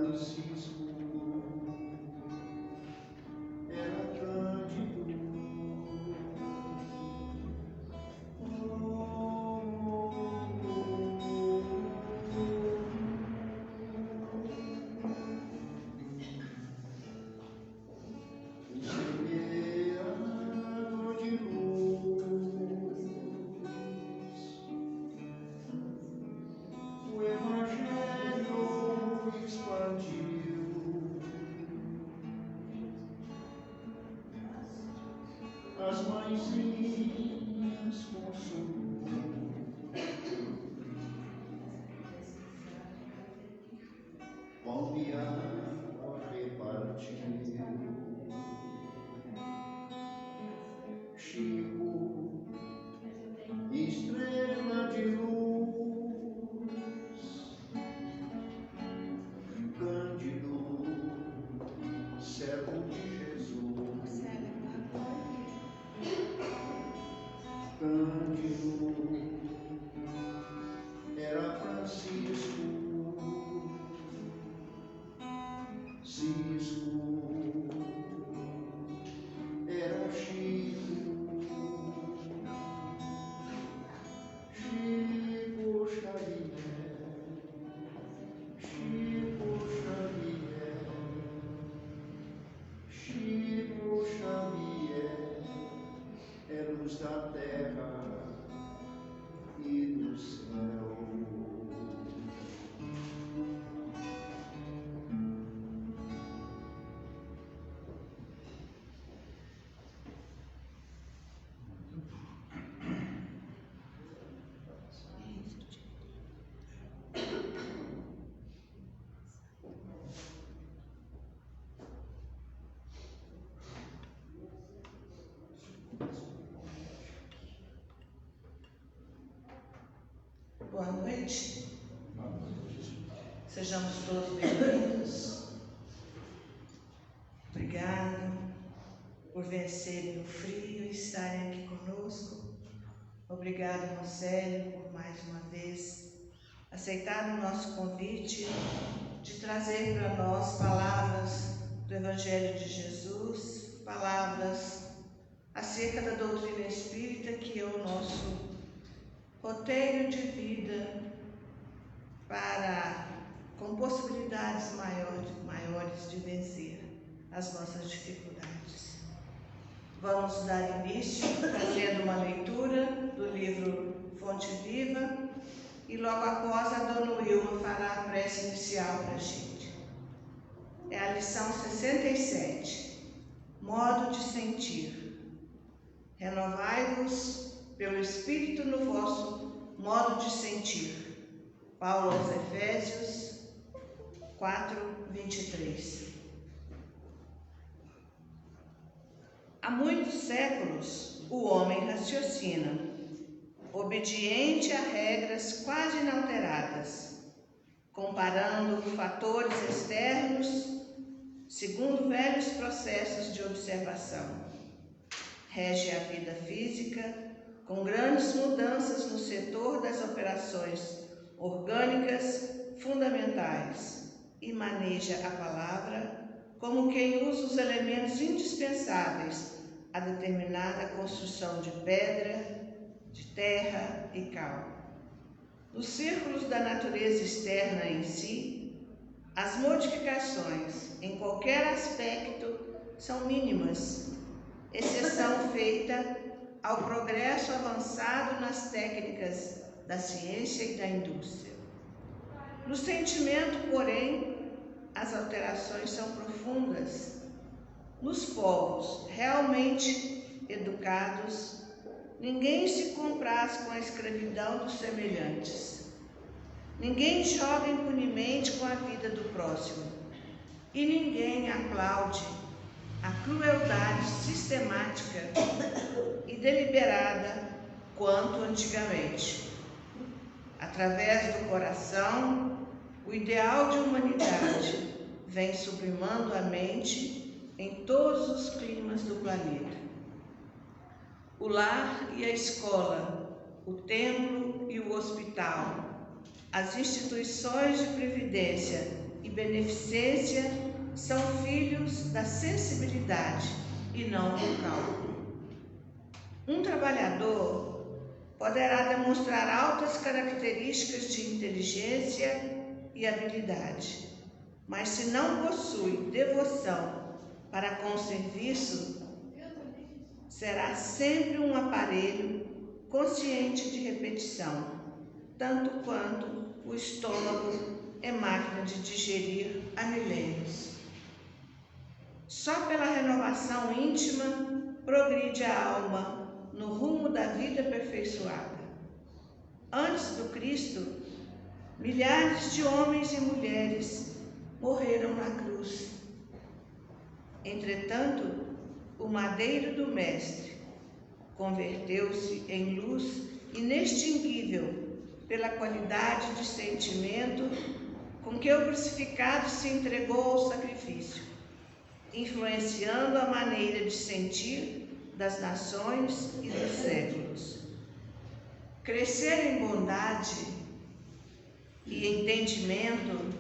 Francisco era Cândido. Semeado de luz, o Evangelho expandiu. As mãezinhas consolou, pão e água repartiu. Chico, estrela de luz, Cândido, servo de Jesus. Cândido era Francisco, Cisco era Chico, Chico Xavier, Chico Xavier, Chico Xavier é luz da terra e do céu. Boa noite. Sejamos todos bem-vindos. Obrigado por vencerem o frio e estarem aqui conosco. Obrigado, Marcelo, por mais uma vez aceitar o nosso convite de trazer para nós palavras do Evangelho de Jesus, palavras acerca da doutrina espírita, que é o nosso roteiro de vida com possibilidades maiores de vencer as nossas dificuldades. Vamos dar início fazendo uma leitura do livro Fonte Viva e logo após a Dona Wilma fará a prece inicial para a gente. É a lição 67, modo de sentir. Renovai-vos pelo Espírito no vosso modo de sentir. Paulo aos Efésios 4:23. Há muitos séculos o homem raciocina, obediente a regras quase inalteradas, comparando fatores externos segundo velhos processos de observação. Rege a vida física com grandes mudanças no setor das operações orgânicas fundamentais e maneja a palavra como quem usa os elementos indispensáveis a determinada construção de pedra, de terra e cal. Nos círculos da natureza externa em si, as modificações em qualquer aspecto são mínimas, exceção feita ao progresso avançado nas técnicas da ciência e da indústria. No sentimento, porém, as alterações são profundas. Nos povos realmente educados, ninguém se compraz com a escravidão dos semelhantes. Ninguém joga impunemente com a vida do próximo. E ninguém aplaude a crueldade sistemática e deliberada quanto antigamente. Através do coração, o ideal de humanidade vem sublimando a mente em todos os climas do planeta. O lar e a escola, o templo e o hospital, as instituições de previdência e beneficência são filhos da sensibilidade e não do cálculo. Um trabalhador poderá demonstrar altas características de inteligência e habilidade, mas se não possui devoção para com o serviço, será sempre um aparelho consciente de repetição, tanto quanto o estômago é máquina de digerir há milênios. Só pela renovação íntima progride a alma no rumo da vida aperfeiçoada. Antes do Cristo, milhares de homens e mulheres morreram na cruz. Entretanto, o madeiro do Mestre converteu-se em luz inextinguível pela qualidade de sentimento com que o crucificado se entregou ao sacrifício, influenciando a maneira de sentir das nações e dos séculos. Crescer em bondade e entendimento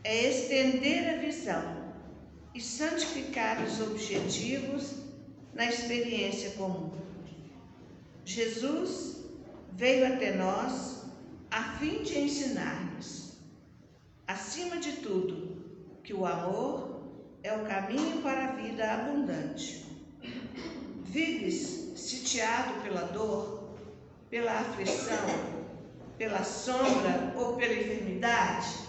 é estender a visão e santificar os objetivos na experiência comum. Jesus veio até nós a fim de ensinar-nos, acima de tudo, que o amor é o caminho para a vida abundante. Vives sitiado pela dor, pela aflição, pela sombra ou pela enfermidade?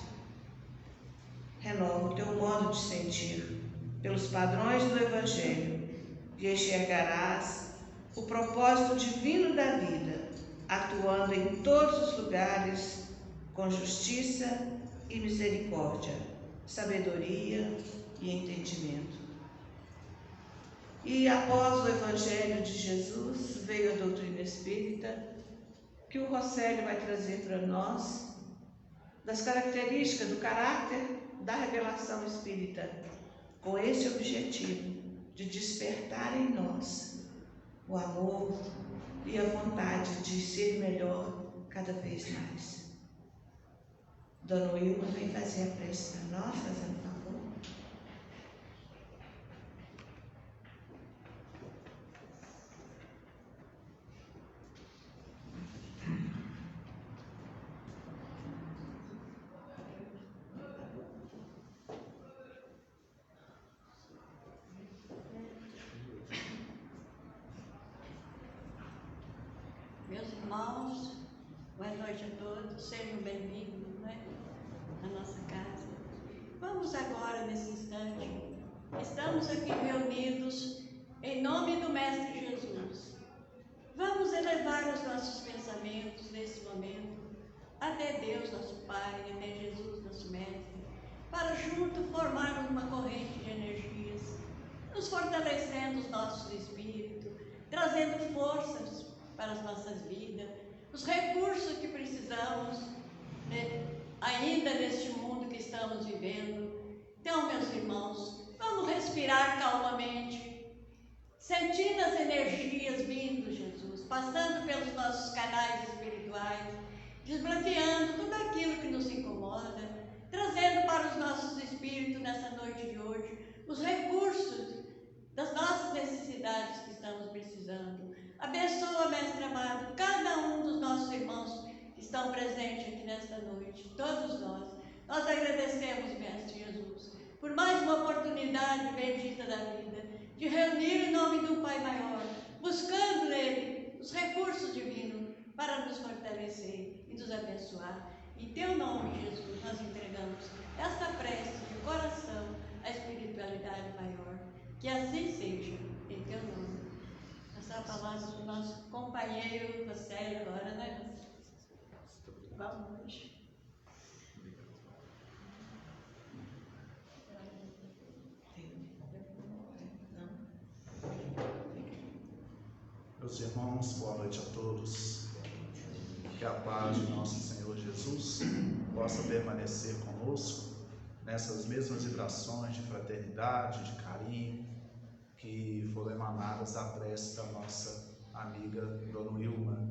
Renova o teu modo de sentir pelos padrões do Evangelho e enxergarás o propósito divino da vida, atuando em todos os lugares com justiça e misericórdia, sabedoria e entendimento. E após o Evangelho de Jesus, veio a doutrina espírita, que o Rosselli vai trazer para nós, das características do caráter da revelação espírita, com esse objetivo de despertar em nós o amor e a vontade de ser melhor cada vez mais. Dona Wilma vem fazer a prece para nós, fazendo favor. Meus irmãos, boa noite a todos, sejam bem-vindos, né, à nossa casa. Vamos agora, nesse instante, estamos aqui reunidos em nome do Mestre Jesus. Vamos elevar os nossos pensamentos nesse momento até Deus, nosso Pai, até Jesus, nosso Mestre, para juntos formarmos uma corrente de energias, nos fortalecendo os nossos espíritos, trazendo forças para as nossas vidas, os recursos que precisamos, né, ainda neste mundo que estamos vivendo. Então, meus irmãos, vamos respirar calmamente, sentindo as energias vindo, Jesus, passando pelos nossos canais espirituais, desbloqueando tudo aquilo que nos incomoda, trazendo para os nossos espíritos nessa noite de hoje os recursos das nossas necessidades que estamos precisando. Abençoa, Mestre amado, cada um dos nossos irmãos que estão presentes aqui nesta noite, todos nós. Nós agradecemos, Mestre Jesus, por mais uma oportunidade bendita da vida, de reunir em nome do Pai Maior, buscando nele os recursos divinos para nos fortalecer e nos abençoar. Em teu nome, Jesus, nós entregamos esta prece de coração à espiritualidade maior. Que assim seja, em teu nome. Essa palavra do nosso companheiro Rosselli agora, né? Vamos. Meus irmãos, boa noite a todos. Que a paz de nosso Senhor Jesus possa permanecer conosco nessas mesmas vibrações de fraternidade, de carinho, que foram emanadas da prece da nossa amiga Dona Wilma.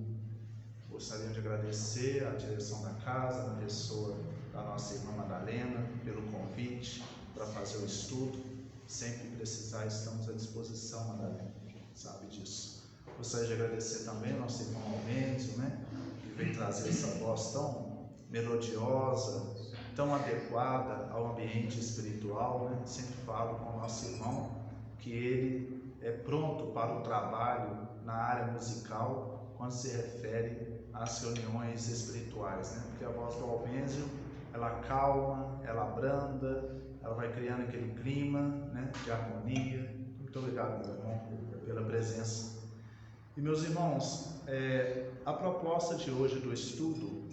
Gostaríamos de agradecer a direção da casa, na pessoa da nossa irmã Madalena, pelo convite para fazer o estudo. Sempre que precisar, estamos à disposição, Madalena, sabe disso. Gostaria de agradecer também ao nosso irmão Almêncio, que veio trazer essa voz tão melodiosa, tão adequada ao ambiente espiritual. Sempre falo com o nosso irmão que ele é pronto para o trabalho na área musical quando se refere às reuniões espirituais, porque a voz do Almêncio, ela calma, ela abranda, ela vai criando aquele clima de harmonia. Muito obrigado, meu irmão, pela presença. E meus irmãos, a proposta de hoje do estudo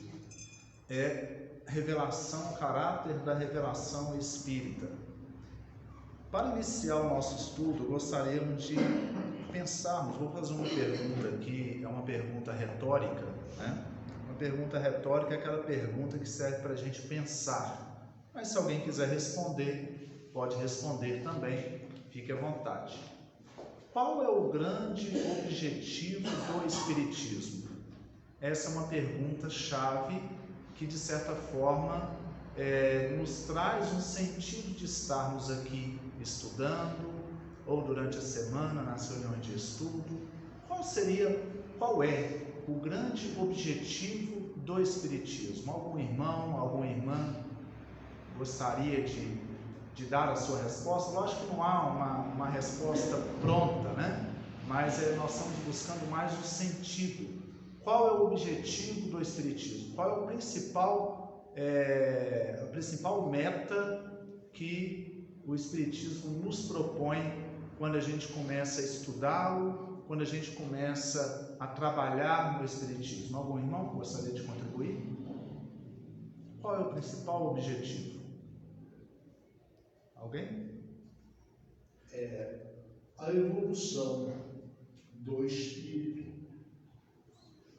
é revelação, caráter da revelação espírita. Para iniciar o nosso estudo, gostaríamos de pensarmos, vou fazer uma pergunta aqui, é uma pergunta retórica, Uma pergunta retórica é aquela pergunta que serve para a gente pensar, mas se alguém quiser responder, pode responder também, fique à vontade. Qual é o grande objetivo do Espiritismo? Essa é uma pergunta-chave que, de certa forma, nos traz um sentido de estarmos aqui estudando, ou durante a semana, nas reuniões de estudo. Qual é o grande objetivo do Espiritismo? Algum irmão, alguma irmã gostaria de dar a sua resposta? Lógico que não há uma resposta pronta, mas nós estamos buscando mais um sentido. Qual é o objetivo do Espiritismo? Qual é a principal meta que o Espiritismo nos propõe quando a gente começa a estudá-lo, quando a gente começa a trabalhar no Espiritismo? Algum irmão gostaria de contribuir? Qual é o principal objetivo? Alguém? A evolução do espírito.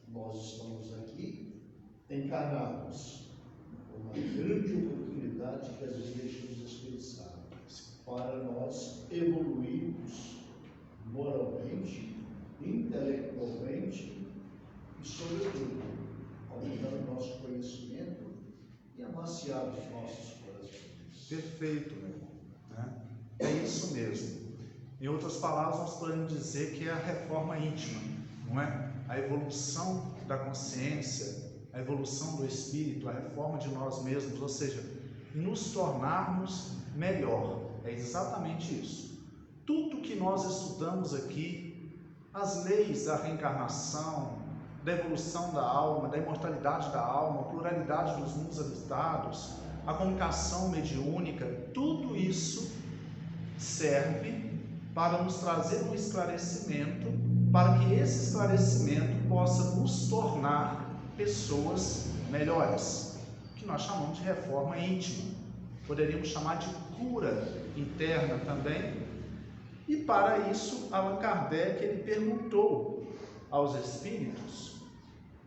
Nós estamos aqui encarnados, uma grande oportunidade que às vezes deixamos desperdiçar, para nós evoluirmos moralmente, intelectualmente e, sobretudo, aumentar o nosso conhecimento e amaciar os nossos corações. Perfeito, meu irmão. É isso mesmo. Em outras palavras, nós podemos dizer que é a reforma íntima, não é? A evolução da consciência, a evolução do espírito, a reforma de nós mesmos, ou seja, nos tornarmos melhor. É exatamente isso. Tudo que nós estudamos aqui, as leis da reencarnação, da evolução da alma, da imortalidade da alma, a pluralidade dos mundos habitados, a comunicação mediúnica, tudo isso serve para nos trazer um esclarecimento, para que esse esclarecimento possa nos tornar pessoas melhores, que nós chamamos de reforma íntima. Poderíamos chamar de cura interna também. E para isso, Allan Kardec ele perguntou aos espíritos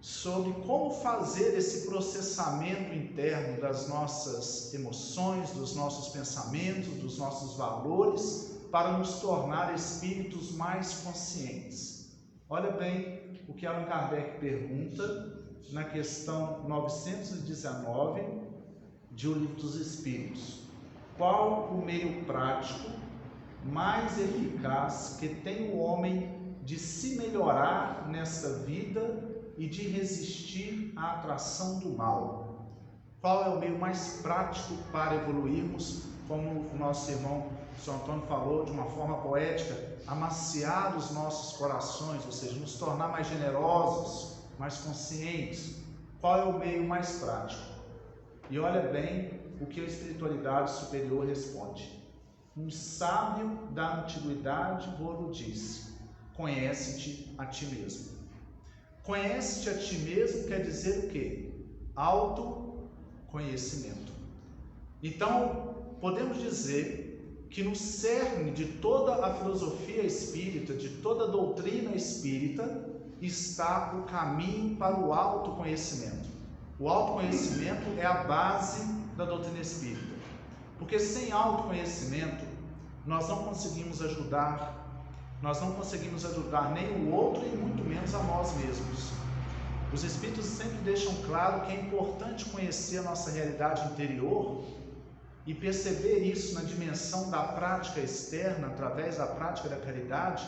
sobre como fazer esse processamento interno das nossas emoções, dos nossos pensamentos, dos nossos valores, para nos tornar espíritos mais conscientes. Olha bem o que Allan Kardec pergunta na questão 919 de O Livro dos Espíritos. Qual o meio prático mais eficaz que tem o homem de se melhorar nesta vida e de resistir à atração do mal? Qual é o meio mais prático para evoluirmos, como o nosso irmão São Antônio falou de uma forma poética, amaciar os nossos corações, ou seja, nos tornar mais generosos, mais conscientes? Qual é o meio mais prático? E olha bem o que a espiritualidade superior responde. Um sábio da antiguidade vos disse: conhece-te a ti mesmo. Conhece-te a ti mesmo quer dizer o quê? Autoconhecimento. Então, podemos dizer que no cerne de toda a filosofia espírita, de toda a doutrina espírita, está o caminho para o autoconhecimento. O autoconhecimento é a base da doutrina espírita, porque sem autoconhecimento nós não conseguimos ajudar nem o outro e muito menos a nós mesmos. Os Espíritos sempre deixam claro que é importante conhecer a nossa realidade interior e perceber isso na dimensão da prática externa, através da prática da caridade,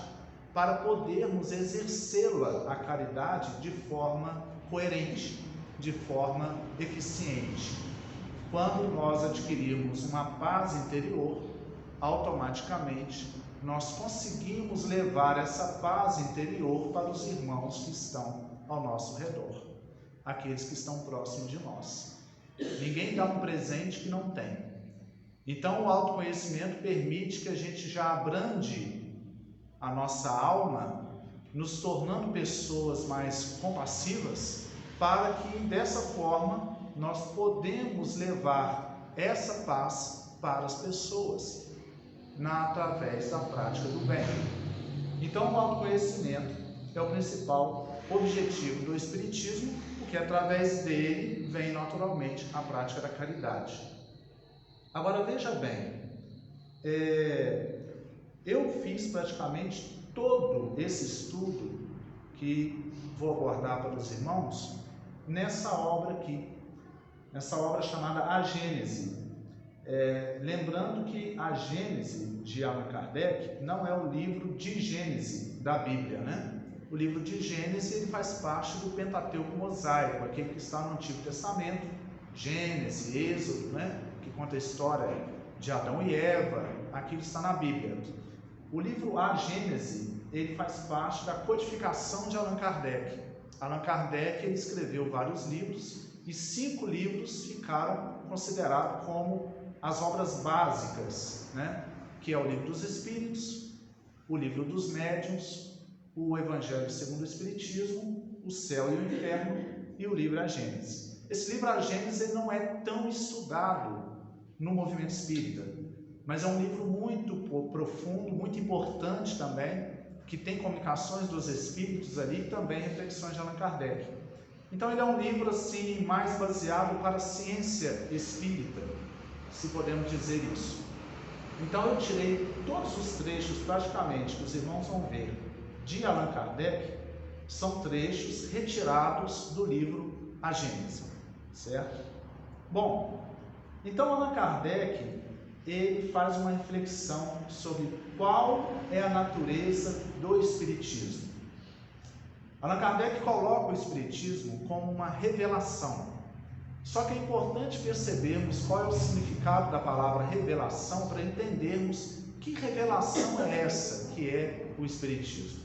para podermos exercê-la, a caridade, de forma coerente, de forma eficiente. Quando nós adquirirmos uma paz interior, automaticamente nós conseguimos levar essa paz interior para os irmãos que estão ao nosso redor, aqueles que estão próximos de nós. Ninguém dá um presente que não tem. Então o autoconhecimento permite que a gente já abrande a nossa alma, nos tornando pessoas mais compassivas, para que dessa forma nós podemos levar essa paz para as pessoas, através da prática do bem. Então o autoconhecimento é o principal objetivo do Espiritismo, porque através dele vem naturalmente a prática da caridade. Agora veja bem, eu fiz praticamente todo esse estudo que vou abordar para os irmãos nessa obra aqui, nessa obra chamada A Gênese. Lembrando que a Gênese de Allan Kardec não é o livro de Gênese da Bíblia, né? O livro de Gênese ele faz parte do Pentateuco mosaico, aquele que está no Antigo Testamento, Gênese, Êxodo, né? Que conta a história de Adão e Eva, aquilo está na Bíblia. O livro A Gênese, ele faz parte da codificação de Allan Kardec. Allan Kardec ele escreveu vários livros e 5 livros ficaram considerados como as obras básicas, né? Que é o Livro dos Espíritos, o Livro dos Médiuns, o Evangelho segundo o Espiritismo, o Céu e o Inferno e o livro A Gênese. Esse livro A Gênese ele não é tão estudado no movimento espírita, mas é um livro muito profundo, muito importante também, que tem comunicações dos espíritos ali e também reflexões de Allan Kardec. Então ele é um livro assim mais baseado para a ciência espírita, se podemos dizer isso. Então eu tirei todos os trechos praticamente que os irmãos vão ver de Allan Kardec, são trechos retirados do livro A Gênese, certo? Bom, então Allan Kardec ele faz uma reflexão sobre qual é a natureza do Espiritismo. Allan Kardec coloca o Espiritismo como uma revelação. Só que é importante percebermos qual é o significado da palavra revelação para entendermos que revelação é essa que é o Espiritismo.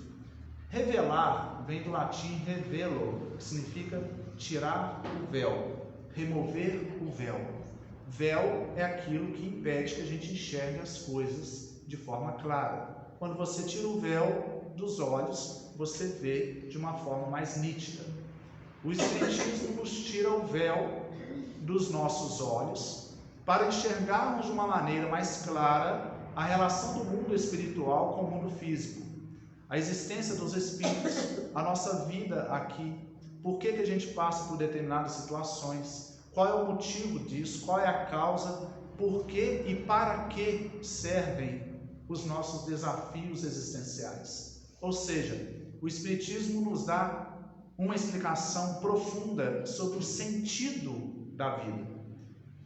Revelar vem do latim revelo, que significa tirar o véu, remover o véu. Véu é aquilo que impede que a gente enxergue as coisas de forma clara. Quando você tira o véu dos olhos, você vê de uma forma mais nítida. O Espiritismo nos tira o véu dos nossos olhos para enxergarmos de uma maneira mais clara a relação do mundo espiritual com o mundo físico, a existência dos espíritos, a nossa vida aqui, por que a gente passa por determinadas situações, qual é o motivo disso, qual é a causa, por que e para que servem os nossos desafios existenciais. Ou seja, o Espiritismo nos dá uma explicação profunda sobre o sentido da vida,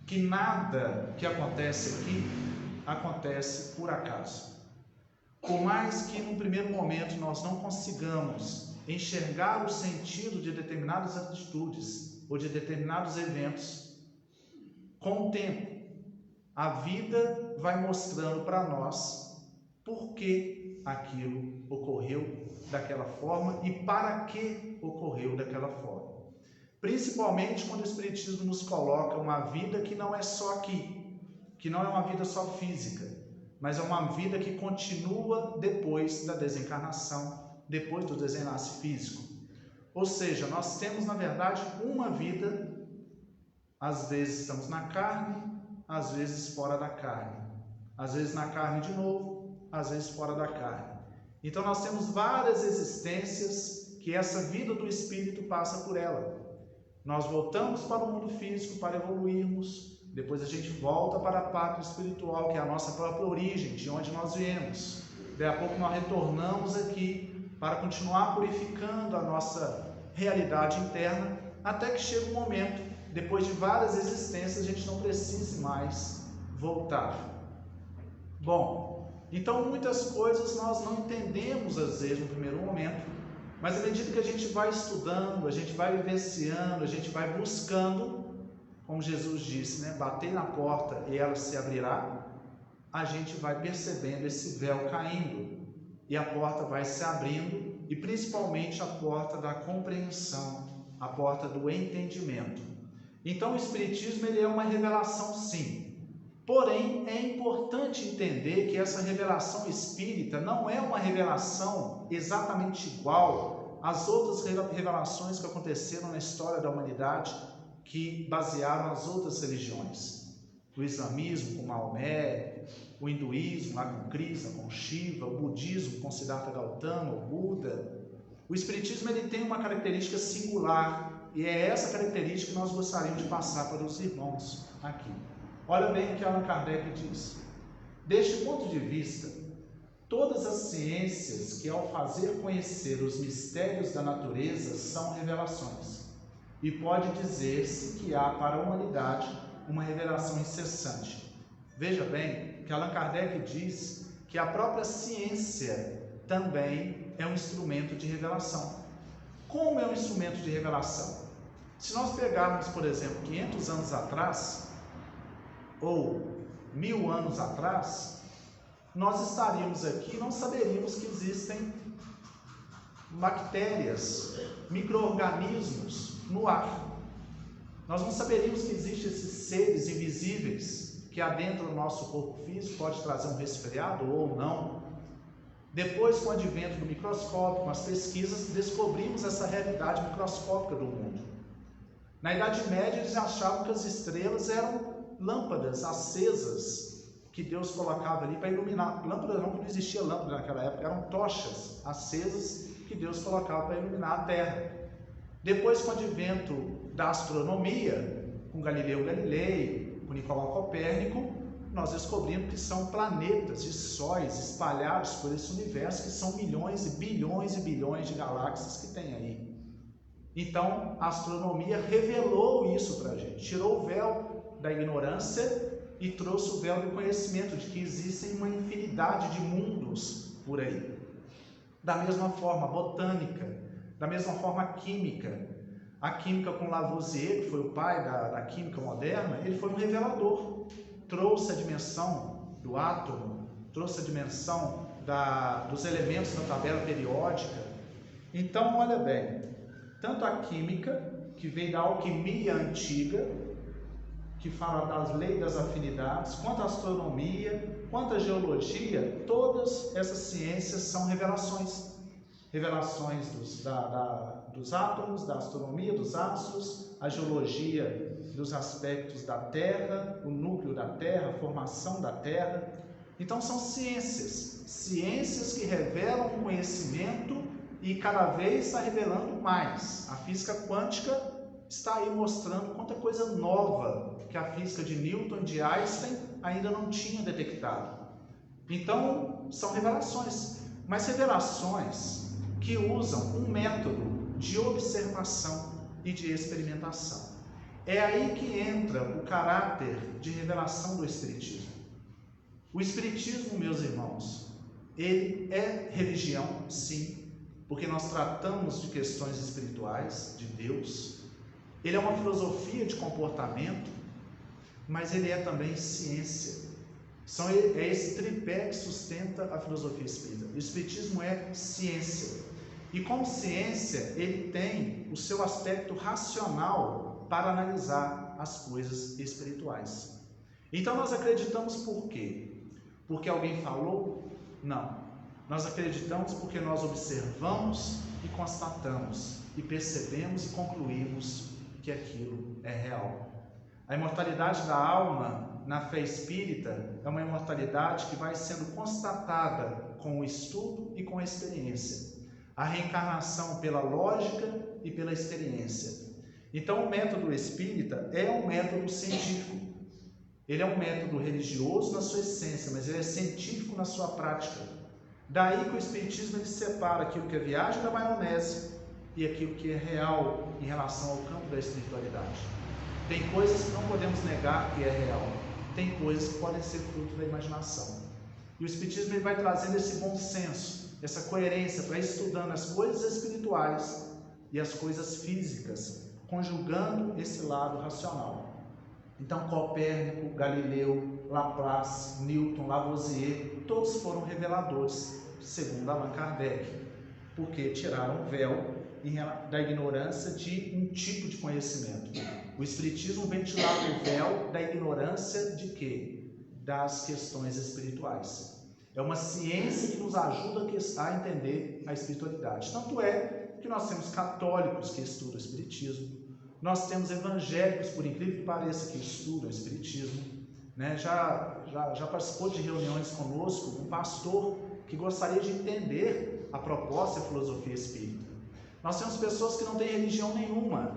que nada que acontece aqui acontece por acaso. Por mais que no primeiro momento nós não consigamos enxergar o sentido de determinadas atitudes ou de determinados eventos, com o tempo a vida vai mostrando para nós por que aquilo ocorreu daquela forma e para que ocorreu daquela forma. Principalmente quando o Espiritismo nos coloca uma vida que não é só aqui, que não é uma vida só física, mas é uma vida que continua depois da desencarnação, depois do desenlace físico. Ou seja, nós temos, na verdade, uma vida, às vezes estamos na carne, às vezes fora da carne, às vezes na carne de novo, às vezes fora da carne. Então nós temos várias existências que essa vida do Espírito passa por ela. Nós voltamos para o mundo físico para evoluirmos, depois a gente volta para a pátria espiritual, que é a nossa própria origem, de onde nós viemos. Daí a pouco nós retornamos aqui para continuar purificando a nossa realidade interna, até que chega um momento, depois de várias existências, a gente não precise mais voltar. Bom, então muitas coisas nós não entendemos às vezes no primeiro momento, mas à medida que a gente vai estudando, a gente vai vivenciando, a gente vai buscando, como Jesus disse, né? Bater na porta e ela se abrirá, a gente vai percebendo esse véu caindo e a porta vai se abrindo, e principalmente a porta da compreensão, a porta do entendimento. Então o Espiritismo ele é uma revelação, sim, porém é importante entender que essa revelação espírita não é uma revelação exatamente igual às outras revelações que aconteceram na história da humanidade, que basearam as outras religiões. O islamismo com Maomé, o hinduísmo lá com Krishna, com Shiva, o budismo com Siddhartha Gautama, o Buda. O Espiritismo ele tem uma característica singular, e é essa característica que nós gostaríamos de passar para os irmãos aqui. Olha bem o que Allan Kardec diz. Deste ponto de vista, todas as ciências que ao fazer conhecer os mistérios da natureza são revelações, e pode dizer-se que há para a humanidade uma revelação incessante. Veja bem que Allan Kardec diz que a própria ciência também é um instrumento de revelação. Como é um instrumento de revelação? Se nós pegarmos, por exemplo, 500 anos atrás, ou 1000 anos atrás, nós estaríamos aqui e não saberíamos que existem bactérias, micro-organismos no ar. Nós não saberíamos que existem esses seres invisíveis que adentram o nosso corpo físico, pode trazer um resfriado ou não. Depois, com o advento do microscópio, com as pesquisas, descobrimos essa realidade microscópica do mundo. Na Idade Média, eles achavam que as estrelas eram lâmpadas acesas que Deus colocava ali para iluminar. Lâmpada não, porque não existia lâmpada naquela época, eram tochas acesas que Deus colocava para iluminar a Terra. Depois, com o advento da astronomia, com Galileu Galilei, com Nicolau Copérnico, nós descobrimos que são planetas e sóis espalhados por esse universo, que são milhões e bilhões de galáxias que tem aí. Então, a astronomia revelou isso para a gente, tirou o véu da ignorância e trouxe o véu do conhecimento de que existem uma infinidade de mundos por aí. Da mesma forma, a botânica, da mesma forma, a química. A química com Lavoisier, que foi o pai da química moderna, ele foi um revelador. Trouxe a dimensão do átomo, trouxe a dimensão dos elementos da tabela periódica. Então, olha bem, tanto a química, que veio da alquimia antiga, que fala das leis das afinidades, quanto a astronomia, quanto a geologia, todas essas ciências são revelações. Revelações dos átomos, da astronomia, dos astros, a geologia dos aspectos da Terra, o núcleo da Terra, a formação da Terra. Então são ciências que revelam um conhecimento e cada vez está revelando mais. A física quântica está aí mostrando quanta coisa nova que a física de Newton, de Einstein ainda não tinha detectado. Então são revelações, mas revelações que usam um método de observação e de experimentação. É aí que entra o caráter de revelação do Espiritismo. O Espiritismo, meus irmãos, ele é religião, sim, porque nós tratamos de questões espirituais, de Deus. Ele é uma filosofia de comportamento, mas ele é também ciência. É esse tripé que sustenta a filosofia espírita. O Espiritismo é ciência. E como ciência, ele tem o seu aspecto racional para analisar as coisas espirituais. Então nós acreditamos por quê? Porque alguém falou? Não. Nós acreditamos porque nós observamos e constatamos, e percebemos e concluímos que aquilo é real. A imortalidade da alma na fé espírita é uma imortalidade que vai sendo constatada com o estudo e com a experiência. A reencarnação pela lógica e pela experiência. Então o método espírita é um método científico. Ele é um método religioso na sua essência, mas ele é científico na sua prática. Daí que o Espiritismo ele separa aquilo que é viagem da maionese e aquilo que é real em relação ao campo da espiritualidade. Tem coisas que não podemos negar que é real, tem coisas que podem ser fruto da imaginação. E o Espiritismo ele vai trazendo esse bom senso, essa coerência para ir estudando as coisas espirituais e as coisas físicas, conjugando esse lado racional. Então Copérnico, Galileu, Laplace, Newton, Lavoisier, todos foram reveladores, segundo Allan Kardec, porque tiraram o véu da ignorância de um tipo de conhecimento. O Espiritismo vem tirar o véu da ignorância de quê? Das questões espirituais. É uma ciência que nos ajuda a entender a espiritualidade. Tanto é que nós temos católicos que estudam o Espiritismo, nós temos evangélicos, por incrível que pareça, que estudam o Espiritismo, né? Já participou de reuniões conosco um pastor que gostaria de entender a proposta e a filosofia espírita. Nós temos pessoas que não têm religião nenhuma,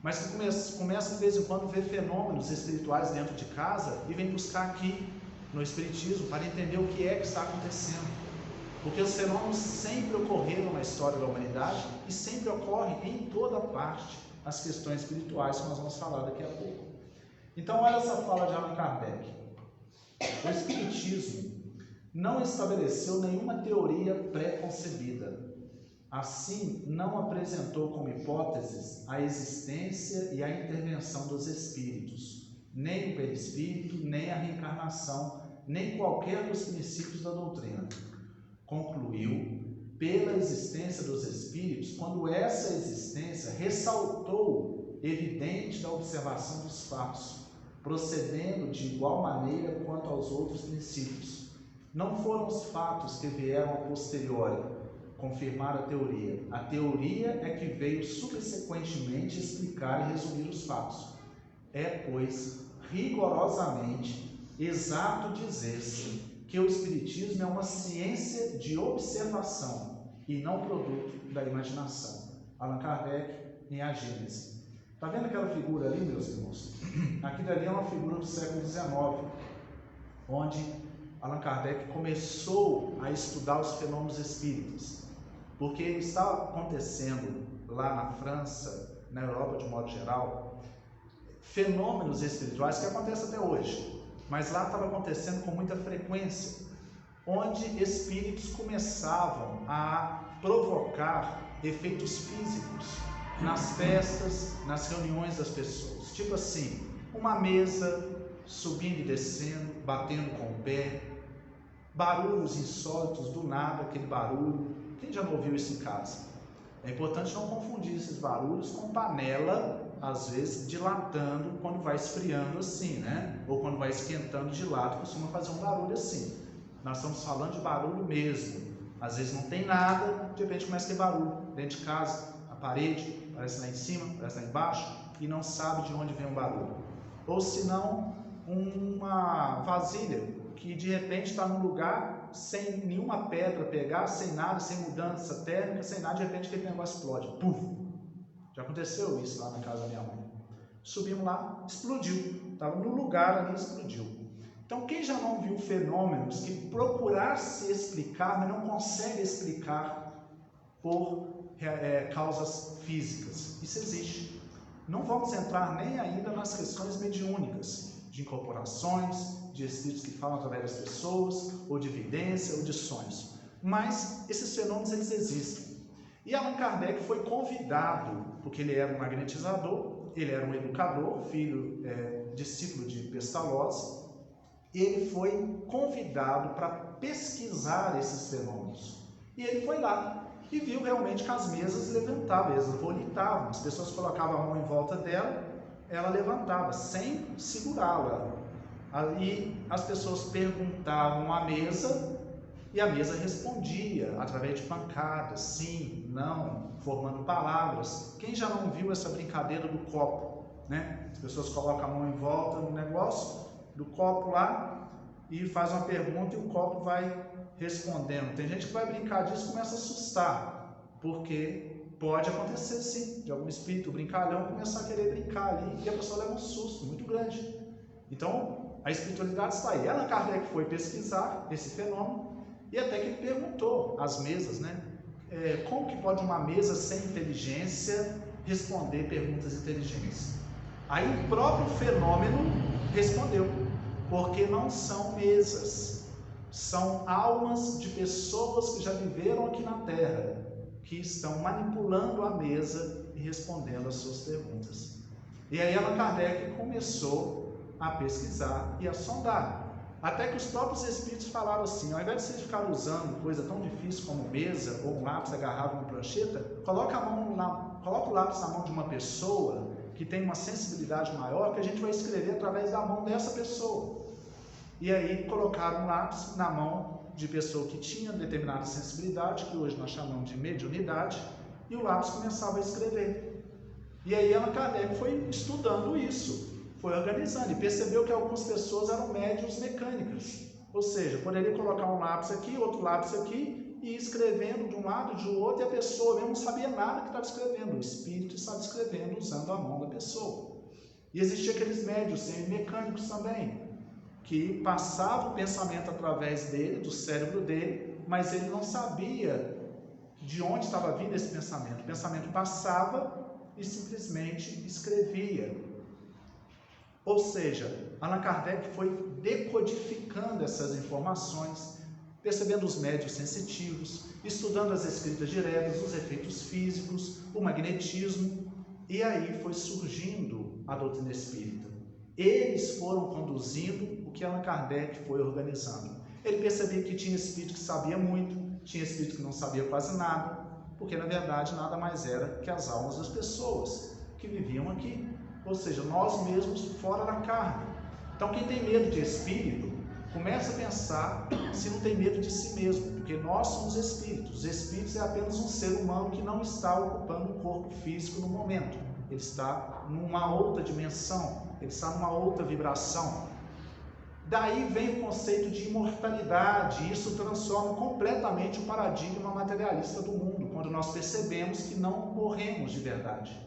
mas que começam de vez em quando a ver fenômenos espirituais dentro de casa e vêm buscar aqui no Espiritismo para entender o que é que está acontecendo. Porque os fenômenos sempre ocorreram na história da humanidade e sempre ocorrem em toda parte as questões espirituais que nós vamos falar daqui a pouco. Então olha essa fala de Allan Kardec. O Espiritismo não estabeleceu nenhuma teoria pré-concebida. Assim, não apresentou como hipóteses a existência e a intervenção dos espíritos, nem o perispírito, nem a reencarnação, nem qualquer dos princípios da doutrina. Concluiu pela existência dos espíritos, quando essa existência ressaltou evidente da observação dos fatos, procedendo de igual maneira quanto aos outros princípios. Não foram os fatos que vieram a posteriori confirmar a teoria é que veio subsequentemente explicar e resumir os fatos. É, pois, rigorosamente exato dizer-se que o Espiritismo é uma ciência de observação e não produto da imaginação. Allan Kardec, em A Gênese. Está vendo aquela figura ali, meus irmãos? Aquilo ali é uma figura do século XIX, onde Allan Kardec começou a estudar os fenômenos espíritas, porque estava acontecendo lá na França, na Europa de modo geral, fenômenos espirituais que acontecem até hoje, mas lá estava acontecendo com muita frequência, onde espíritos começavam a provocar efeitos físicos nas festas, nas reuniões das pessoas, tipo assim, uma mesa subindo e descendo, batendo com o pé, barulhos insólitos, do nada aquele barulho. Quem já não ouviu isso em casa? É importante não confundir esses barulhos com panela, às vezes dilatando quando vai esfriando assim, né? Ou quando vai esquentando de lado, costuma fazer um barulho assim. Nós estamos falando de barulho mesmo. Às vezes não tem nada, de repente começa a ter barulho dentro de casa, a parede, parece lá em cima, parece lá embaixo, e não sabe de onde vem o barulho. Ou se não, uma vasilha que de repente está num lugar sem nenhuma pedra pegar, sem nada, sem mudança térmica, sem nada, de repente aquele negócio explode. Puf! Já aconteceu isso lá na casa da minha mãe. Subimos lá, explodiu. Estava no lugar ali, explodiu. Então, quem já não viu fenômenos que procurar se explicar, mas não consegue explicar por causas físicas? Isso existe. Não vamos entrar nem ainda nas questões mediúnicas, de incorporações, de espíritos que falam através das pessoas, ou de evidência, ou de sonhos. Mas esses fenômenos, eles existem. E Allan Kardec foi convidado, porque ele era um magnetizador, ele era um educador, discípulo de Pestalozzi, e ele foi convidado para pesquisar esses fenômenos. E ele foi lá e viu realmente que as mesas levantavam, elas volitavam, as pessoas colocavam a mão em volta dela, ela levantava, sem segurá-la. Aí as pessoas perguntavam à mesa, e a mesa respondia através de pancadas, sim, não, formando palavras. Quem já não viu essa brincadeira do copo, né? As pessoas colocam a mão em volta no negócio do copo lá e faz uma pergunta e o copo vai respondendo. Tem gente que vai brincar disso e começa a assustar, porque pode acontecer sim, de algum espírito brincalhão começar a querer brincar ali e a pessoa leva um susto muito grande. Então, a espiritualidade está aí. Allan Kardec foi pesquisar esse fenômeno e até que ele perguntou às mesas, né? como que pode uma mesa sem inteligência responder perguntas inteligentes? Aí o próprio fenômeno respondeu, porque não são mesas, são almas de pessoas que já viveram aqui na Terra, que estão manipulando a mesa e respondendo às suas perguntas. E aí Allan Kardec começou a pesquisar e a sondar, até que os próprios espíritos falaram assim: ao invés de vocês ficarem usando coisa tão difícil como mesa ou um lápis agarrado numa prancheta, coloca o lápis na mão de uma pessoa que tem uma sensibilidade maior, que a gente vai escrever através da mão dessa pessoa. E aí colocaram um lápis na mão de pessoa que tinha determinada sensibilidade, que hoje nós chamamos de mediunidade, e o lápis começava a escrever. E aí Allan Kardec foi estudando isso, foi organizando, e percebeu que algumas pessoas eram médiuns mecânicas, ou seja, poderia colocar um lápis aqui, outro lápis aqui, e ir escrevendo de um lado e de outro, e a pessoa mesmo não sabia nada que estava escrevendo, o espírito estava escrevendo usando a mão da pessoa. E existia aqueles médiuns semimecânicos também, que passava o pensamento através dele, do cérebro dele, mas ele não sabia de onde estava vindo esse pensamento. O pensamento passava e simplesmente escrevia. Ou seja, Allan Kardec foi decodificando essas informações, percebendo os médios sensitivos, estudando as escritas diretas, os efeitos físicos, o magnetismo, e aí foi surgindo a doutrina espírita. Eles foram conduzindo o que Allan Kardec foi organizando. Ele percebia que tinha espírito que sabia muito, tinha espírito que não sabia quase nada, porque na verdade nada mais era que as almas das pessoas que viviam aqui, ou seja, nós mesmos fora da carne. Então quem tem medo de espírito, começa a pensar se não tem medo de si mesmo, porque nós somos espíritos. Os espíritos é apenas um ser humano que não está ocupando um corpo físico no momento. Ele está numa outra dimensão, ele está numa outra vibração. Daí vem o conceito de imortalidade, e isso transforma completamente o paradigma materialista do mundo, quando nós percebemos que não morremos de verdade,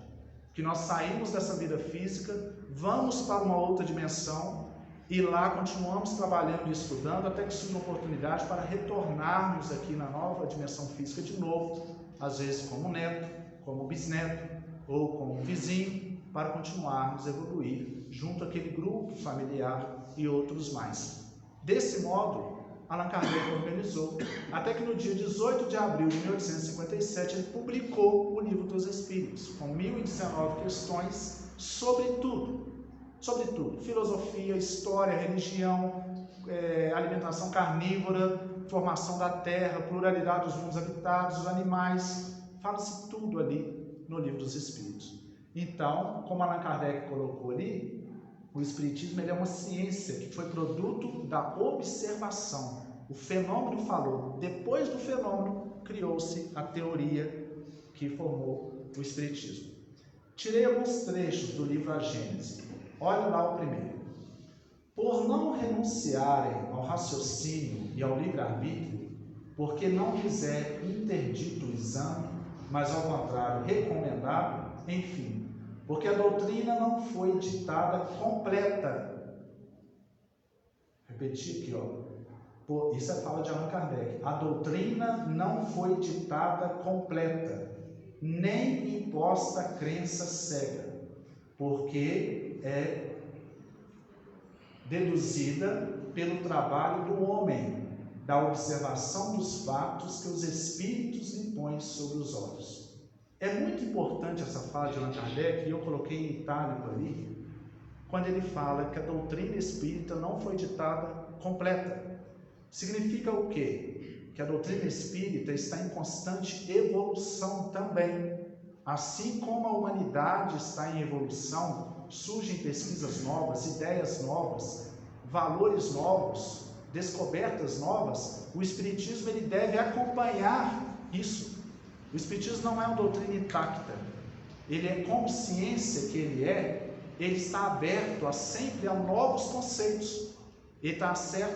que nós saímos dessa vida física, vamos para uma outra dimensão, e lá continuamos trabalhando e estudando, até que surja uma oportunidade para retornarmos aqui na nova dimensão física de novo, às vezes como neto, como bisneto, ou como vizinho, para continuarmos a evoluir junto àquele grupo familiar e outros mais. Desse modo, Allan Kardec organizou, até que no dia 18 de abril de 1857 ele publicou o Livro dos Espíritos, com 1019 questões sobre tudo, filosofia, história, religião, alimentação carnívora, formação da terra, pluralidade dos mundos habitados, os animais, fala-se tudo ali no Livro dos Espíritos. Então, como Allan Kardec colocou ali, o Espiritismo ele é uma ciência que foi produto da observação. O fenômeno falou, depois do fenômeno criou-se a teoria que formou o Espiritismo. Tirei alguns trechos do livro A Gênese. Olha lá o primeiro. Por não renunciarem ao raciocínio e ao livre-arbítrio, porque não lhes é interdito o exame, mas ao contrário recomendado, enfim, porque a doutrina não foi ditada completa. Repetir aqui, isso é fala de Allan Kardec. A doutrina não foi ditada completa, nem imposta crença cega, porque é deduzida pelo trabalho do homem, da observação dos fatos que os espíritos lhe põem sobre os olhos. É muito importante essa fala de Allan Kardec, e eu coloquei em itálico ali, quando ele fala que a doutrina espírita não foi ditada completa. Significa o quê? Que a doutrina espírita está em constante evolução também. Assim como a humanidade está em evolução, surgem pesquisas novas, ideias novas, valores novos, descobertas novas, o Espiritismo ele deve acompanhar isso. O Espiritismo não é uma doutrina intacta, ele é como ciência que ele está aberto sempre a novos conceitos, ele está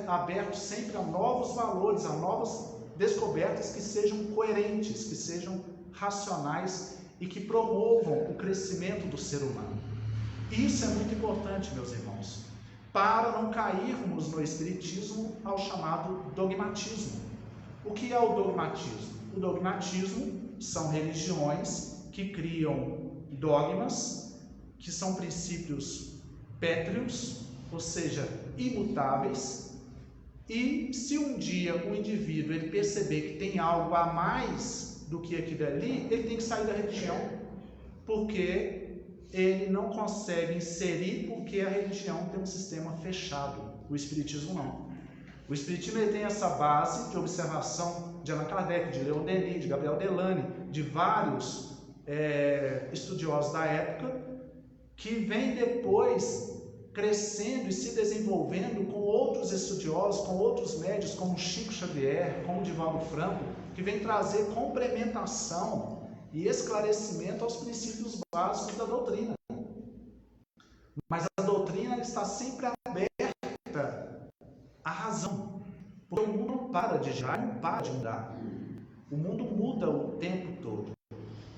aberto sempre a novos valores, a novas descobertas que sejam coerentes, que sejam racionais e que promovam o crescimento do ser humano. Isso é muito importante, meus irmãos, para não cairmos no Espiritismo ao chamado dogmatismo. O que é o dogmatismo? O dogmatismo são religiões que criam dogmas, que são princípios pétreos, ou seja, imutáveis, e se um dia o indivíduo ele perceber que tem algo a mais do que aquilo ali, ele tem que sair da religião, porque ele não consegue inserir, porque a religião tem um sistema fechado, o espiritismo não. O espiritismo ele tem essa base de observação de Allan Kardec, de Leon Denis, de Gabriel Delany, de vários estudiosos da época, que vem depois crescendo e se desenvolvendo com outros estudiosos, com outros médios, como Chico Xavier, como Divaldo Franco, que vem trazer complementação e esclarecimento aos princípios básicos da doutrina. Mas a doutrina está sempre aberta à razão, porque o mundo não para de girar, não para de mudar. O mundo muda o tempo todo.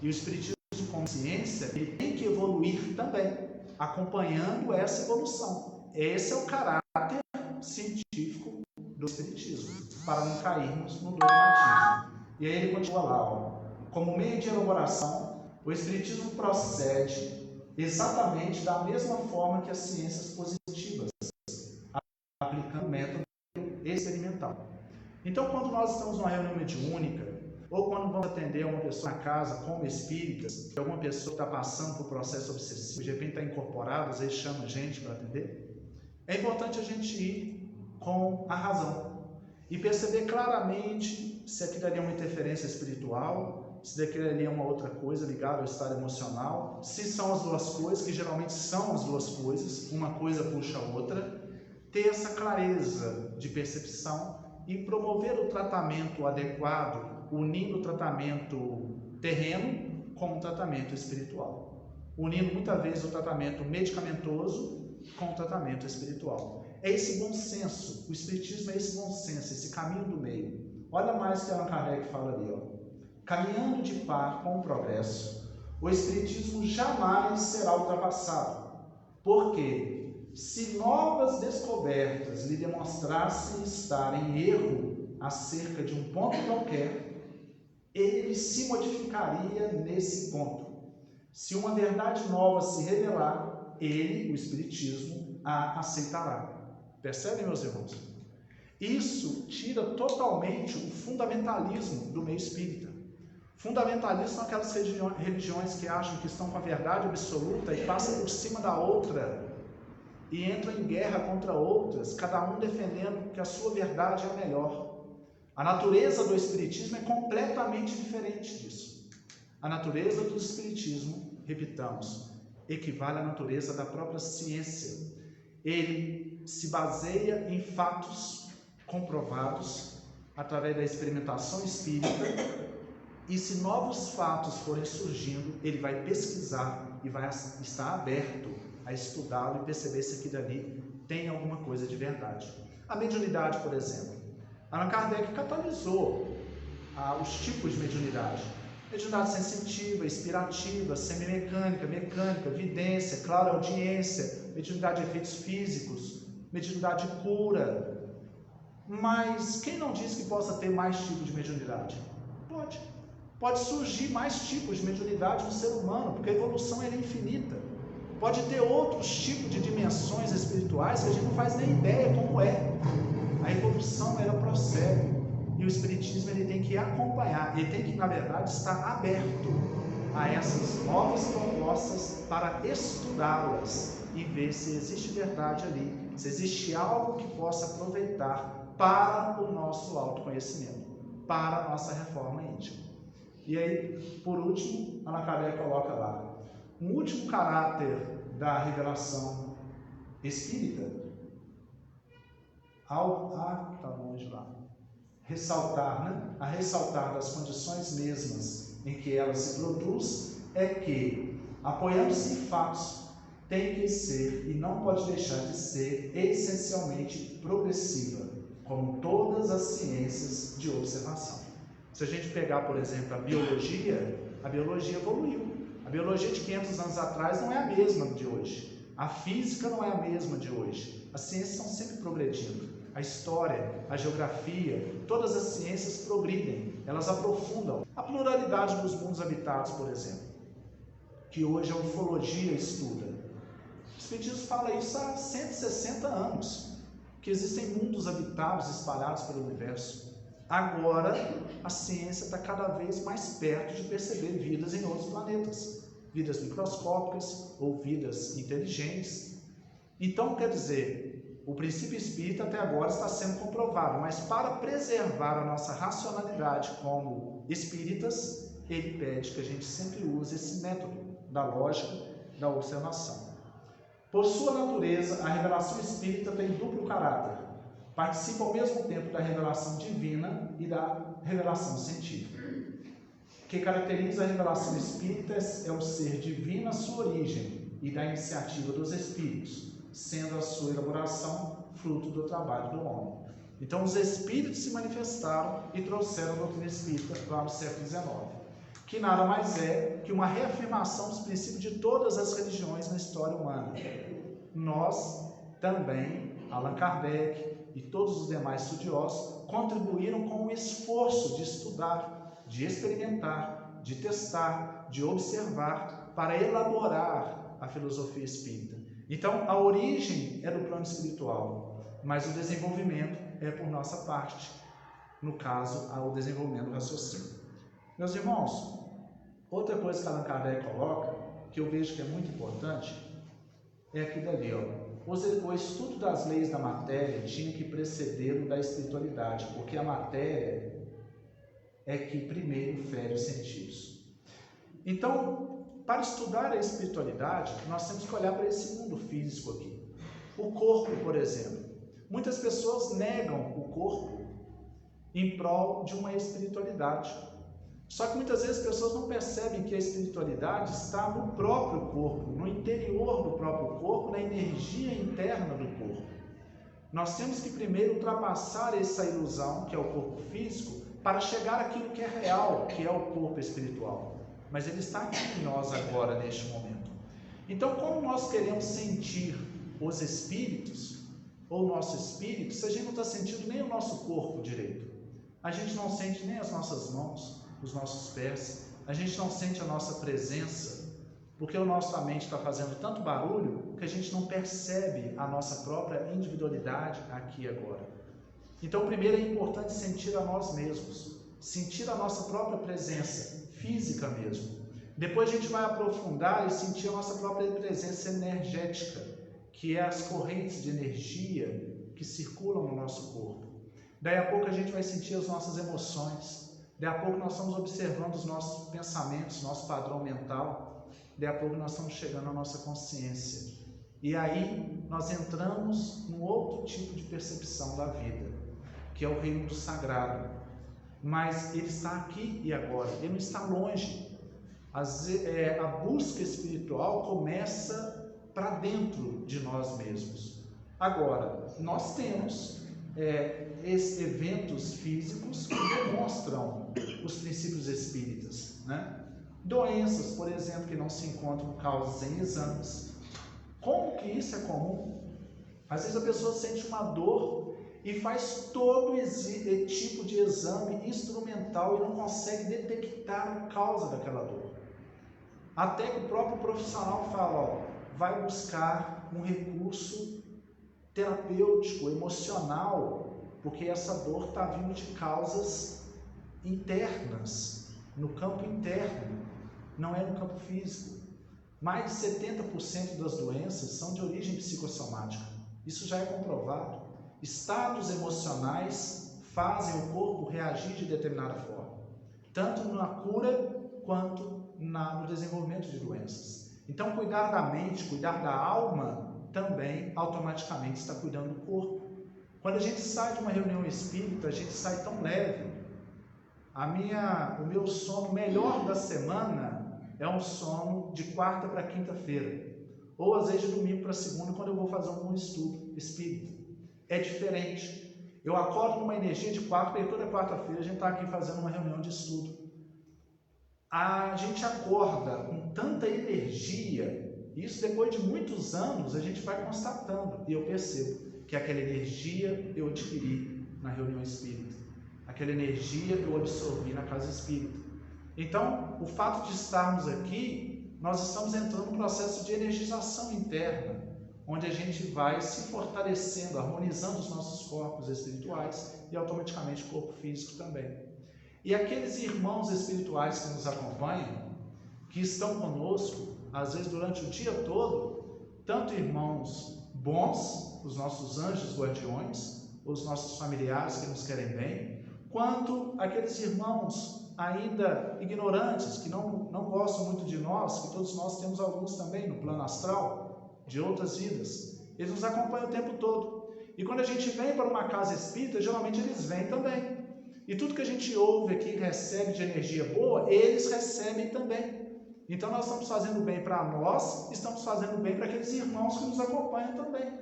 E o espiritismo, como ciência, ele tem que evoluir também, acompanhando essa evolução. Esse é o caráter científico do espiritismo, para não cairmos no dogmatismo. E aí ele continua lá, ó. Como meio de elaboração, o espiritismo procede exatamente da mesma forma que as ciências positivas, aplicando o método experimental. Então, quando nós estamos numa reunião mediúnica, ou quando vamos atender uma pessoa na casa como espíritas, que alguma pessoa está passando por processo obsessivo, de repente está incorporado, às vezes chama a gente para atender, é importante a gente ir com a razão e perceber claramente se aquilo ali é uma interferência espiritual, se daquilo ali é uma outra coisa ligada ao estado emocional, se são as duas coisas, que geralmente são as duas coisas, uma coisa puxa a outra, ter essa clareza de percepção e promover o tratamento adequado, unindo o tratamento terreno com o tratamento espiritual, unindo muitas vezes o tratamento medicamentoso com o tratamento espiritual. É esse bom senso, o espiritismo é esse bom senso, esse caminho do meio. Olha mais o que Allan Kardec fala ali, ó. Caminhando de par com o progresso, o espiritismo jamais será ultrapassado, porque se novas descobertas lhe demonstrassem estar em erro acerca de um ponto qualquer, ele se modificaria nesse ponto. Se uma verdade nova se revelar, ele, o espiritismo, a aceitará. Percebem, meus irmãos? Isso tira totalmente o fundamentalismo do meio espírita. Fundamentalismo são aquelas religiões que acham que estão com a verdade absoluta e passam por cima da outra e entram em guerra contra outras, cada um defendendo que a sua verdade é a melhor. A natureza do espiritismo é completamente diferente disso. A natureza do espiritismo, repitamos, equivale à natureza da própria ciência. Ele se baseia em fatos comprovados através da experimentação espírita, e se novos fatos forem surgindo, ele vai pesquisar e vai estar aberto a estudá-lo e perceber se aquilo ali tem alguma coisa de verdade. A mediunidade, por exemplo. Allan Kardec catalisou os tipos de mediunidade. Mediunidade sensitiva, inspirativa, semimecânica, mecânica, vidência, clareaudiência, mediunidade de efeitos físicos, mediunidade de cura. Mas quem não diz que possa ter mais tipos de mediunidade? Pode. Pode surgir mais tipos de mediunidade no ser humano, porque a evolução é infinita. Pode ter outros tipos de dimensões espirituais que a gente não faz nem ideia como é. A evolução, ela prossegue. E o espiritismo, ele tem que acompanhar, ele tem que, na verdade, estar aberto a essas novas propostas para estudá-las e ver se existe verdade ali, se existe algo que possa aproveitar para o nosso autoconhecimento, para a nossa reforma íntima. E aí, por último, Allan Kardec coloca lá, um último caráter da revelação espírita, está longe lá, a ressaltar das condições mesmas em que ela se produz, é que, apoiando-se em fatos, tem que ser e não pode deixar de ser essencialmente progressiva, como todas as ciências de observação. Se a gente pegar, por exemplo, a biologia evoluiu. A biologia de 500 anos atrás não é a mesma de hoje. A física não é a mesma de hoje. As ciências estão sempre progredindo. a história, a geografia, todas as ciências progridem, elas aprofundam. A pluralidade dos mundos habitados, por exemplo, que hoje a ufologia estuda. O Espiritismo fala isso há 160 anos, que existem mundos habitados espalhados pelo universo. Agora, a ciência está cada vez mais perto de perceber vidas em outros planetas, vidas microscópicas ou vidas inteligentes. Então, quer dizer, o princípio espírita até agora está sendo comprovado, mas para preservar a nossa racionalidade como espíritas, ele pede que a gente sempre use esse método da lógica, da observação. Por sua natureza, a revelação espírita tem duplo caráter. Participa ao mesmo tempo da revelação divina e da revelação científica. O que caracteriza a revelação espírita é o ser divino, a sua origem e da iniciativa dos espíritos, sendo a sua elaboração fruto do trabalho do homem. Então, os espíritos se manifestaram e trouxeram a doutrina espírita lá no século XIX, que nada mais é que uma reafirmação dos princípios de todas as religiões na história humana. Nós também, Allan Kardec e todos os demais estudiosos, contribuíram com o esforço de estudar, de experimentar, de testar, de observar, para elaborar a filosofia espírita. Então, a origem é do plano espiritual, mas o desenvolvimento é por nossa parte, no caso, o desenvolvimento do raciocínio. Meus irmãos, outra coisa que Allan Kardec coloca, que eu vejo que é muito importante, é aquilo ali, ó. O estudo das leis da matéria tinha que preceder o da espiritualidade, porque a matéria é que primeiro fere os sentidos. Então, para estudar a espiritualidade, nós temos que olhar para esse mundo físico aqui. O corpo, por exemplo. Muitas pessoas negam o corpo em prol de uma espiritualidade. Só que muitas vezes as pessoas não percebem que a espiritualidade está no próprio corpo, no interior do próprio corpo, na energia interna do corpo. Nós temos que primeiro ultrapassar essa ilusão, que é o corpo físico, para chegar àquilo que é real, que é o corpo espiritual. Mas ele está aqui em nós agora, neste momento. Então, como nós queremos sentir os espíritos, ou o nosso espírito, se a gente não está sentindo nem o nosso corpo direito? A gente não sente nem as nossas mãos, os nossos pés, a gente não sente a nossa presença, porque a nossa mente está fazendo tanto barulho que a gente não percebe a nossa própria individualidade aqui e agora. Então, primeiro é importante sentir a nós mesmos, sentir a nossa própria presença, física mesmo. Depois a gente vai aprofundar e sentir a nossa própria presença energética, que é as correntes de energia que circulam no nosso corpo. Daí a pouco a gente vai sentir as nossas emoções. Daí a pouco nós estamos observando os nossos pensamentos, nosso padrão mental. Daí a pouco nós estamos chegando à nossa consciência. E aí nós entramos num outro tipo de percepção da vida, que é o reino do sagrado. Mas ele está aqui e agora, ele não está longe. A busca espiritual começa para dentro de nós mesmos. Agora, nós temos esses eventos físicos que demonstram os princípios espíritas, né? Doenças, por exemplo, que não se encontram causas em exames. Como que isso é comum? Às vezes a pessoa sente uma dor e faz todo esse tipo de exame instrumental e não consegue detectar a causa daquela dor. Até que o próprio profissional fala, ó, vai buscar um recurso terapêutico, emocional, porque essa dor está vindo de causas internas, no campo interno, não é no campo físico. Mais de 70% das doenças são de origem psicossomática, isso já é comprovado. Estados emocionais fazem o corpo reagir de determinada forma, tanto na cura quanto no desenvolvimento de doenças. Então, cuidar da mente, cuidar da alma, também automaticamente está cuidando do corpo. Quando a gente sai de uma reunião espírita, a gente sai tão leve. O meu sono melhor da semana é um sono de quarta para quinta-feira, ou às vezes de domingo para segunda, quando eu vou fazer um estudo espírita. É diferente. Eu acordo numa energia de quarta, e toda quarta-feira a gente está aqui fazendo uma reunião de estudo. A gente acorda com tanta energia, isso depois de muitos anos a gente vai constatando, e eu percebo. que aquela energia eu adquiri na reunião espírita, aquela energia eu absorvi na casa espírita. Então, o fato de estarmos aqui, nós estamos entrando num processo de energização interna, onde a gente vai se fortalecendo, harmonizando os nossos corpos espirituais e automaticamente o corpo físico também. E aqueles irmãos espirituais que nos acompanham, que estão conosco, às vezes durante o dia todo, tanto irmãos bons, os nossos anjos guardiões, os nossos familiares que nos querem bem, quanto aqueles irmãos ainda ignorantes, que não gostam muito de nós, que todos nós temos alguns também no plano astral, de outras vidas. Eles nos acompanham o tempo todo. E quando a gente vem para uma casa espírita, geralmente eles vêm também. E tudo que a gente ouve aqui, recebe de energia boa, eles recebem também. Então nós estamos fazendo bem para nós, estamos fazendo bem para aqueles irmãos que nos acompanham também.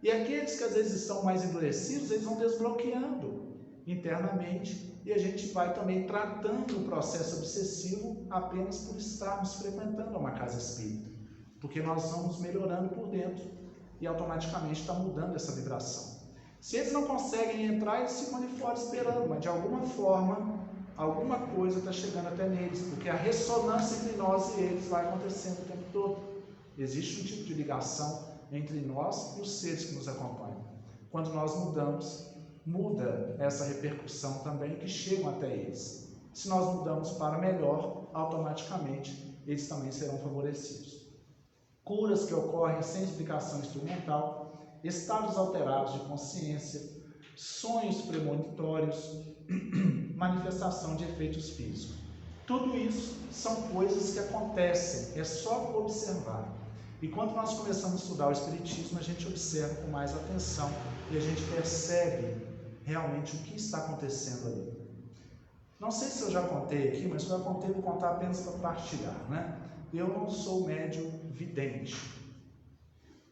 E aqueles que às vezes estão mais endurecidos, eles vão desbloqueando internamente, e a gente vai também tratando o processo obsessivo apenas por estarmos frequentando uma casa espírita, porque nós vamos melhorando por dentro e automaticamente está mudando essa vibração. Se eles não conseguem entrar, eles ficam ali fora esperando, mas de alguma forma, alguma coisa está chegando até neles, porque a ressonância entre nós e eles vai acontecendo o tempo todo. Existe um tipo de ligação entre nós e os seres que nos acompanham. Quando nós mudamos, muda essa repercussão também que chegam até eles. Se nós mudamos para melhor, automaticamente eles também serão favorecidos. Curas que ocorrem sem explicação instrumental, estados alterados de consciência, sonhos premonitórios, manifestação de efeitos físicos. Tudo isso são coisas que acontecem, é só observar. E quando nós começamos a estudar o Espiritismo, a gente observa com mais atenção e a gente percebe realmente o que está acontecendo ali. Não sei se eu já contei aqui, mas se eu já contei, vou contar apenas para partilhar, né? Eu não sou médium vidente.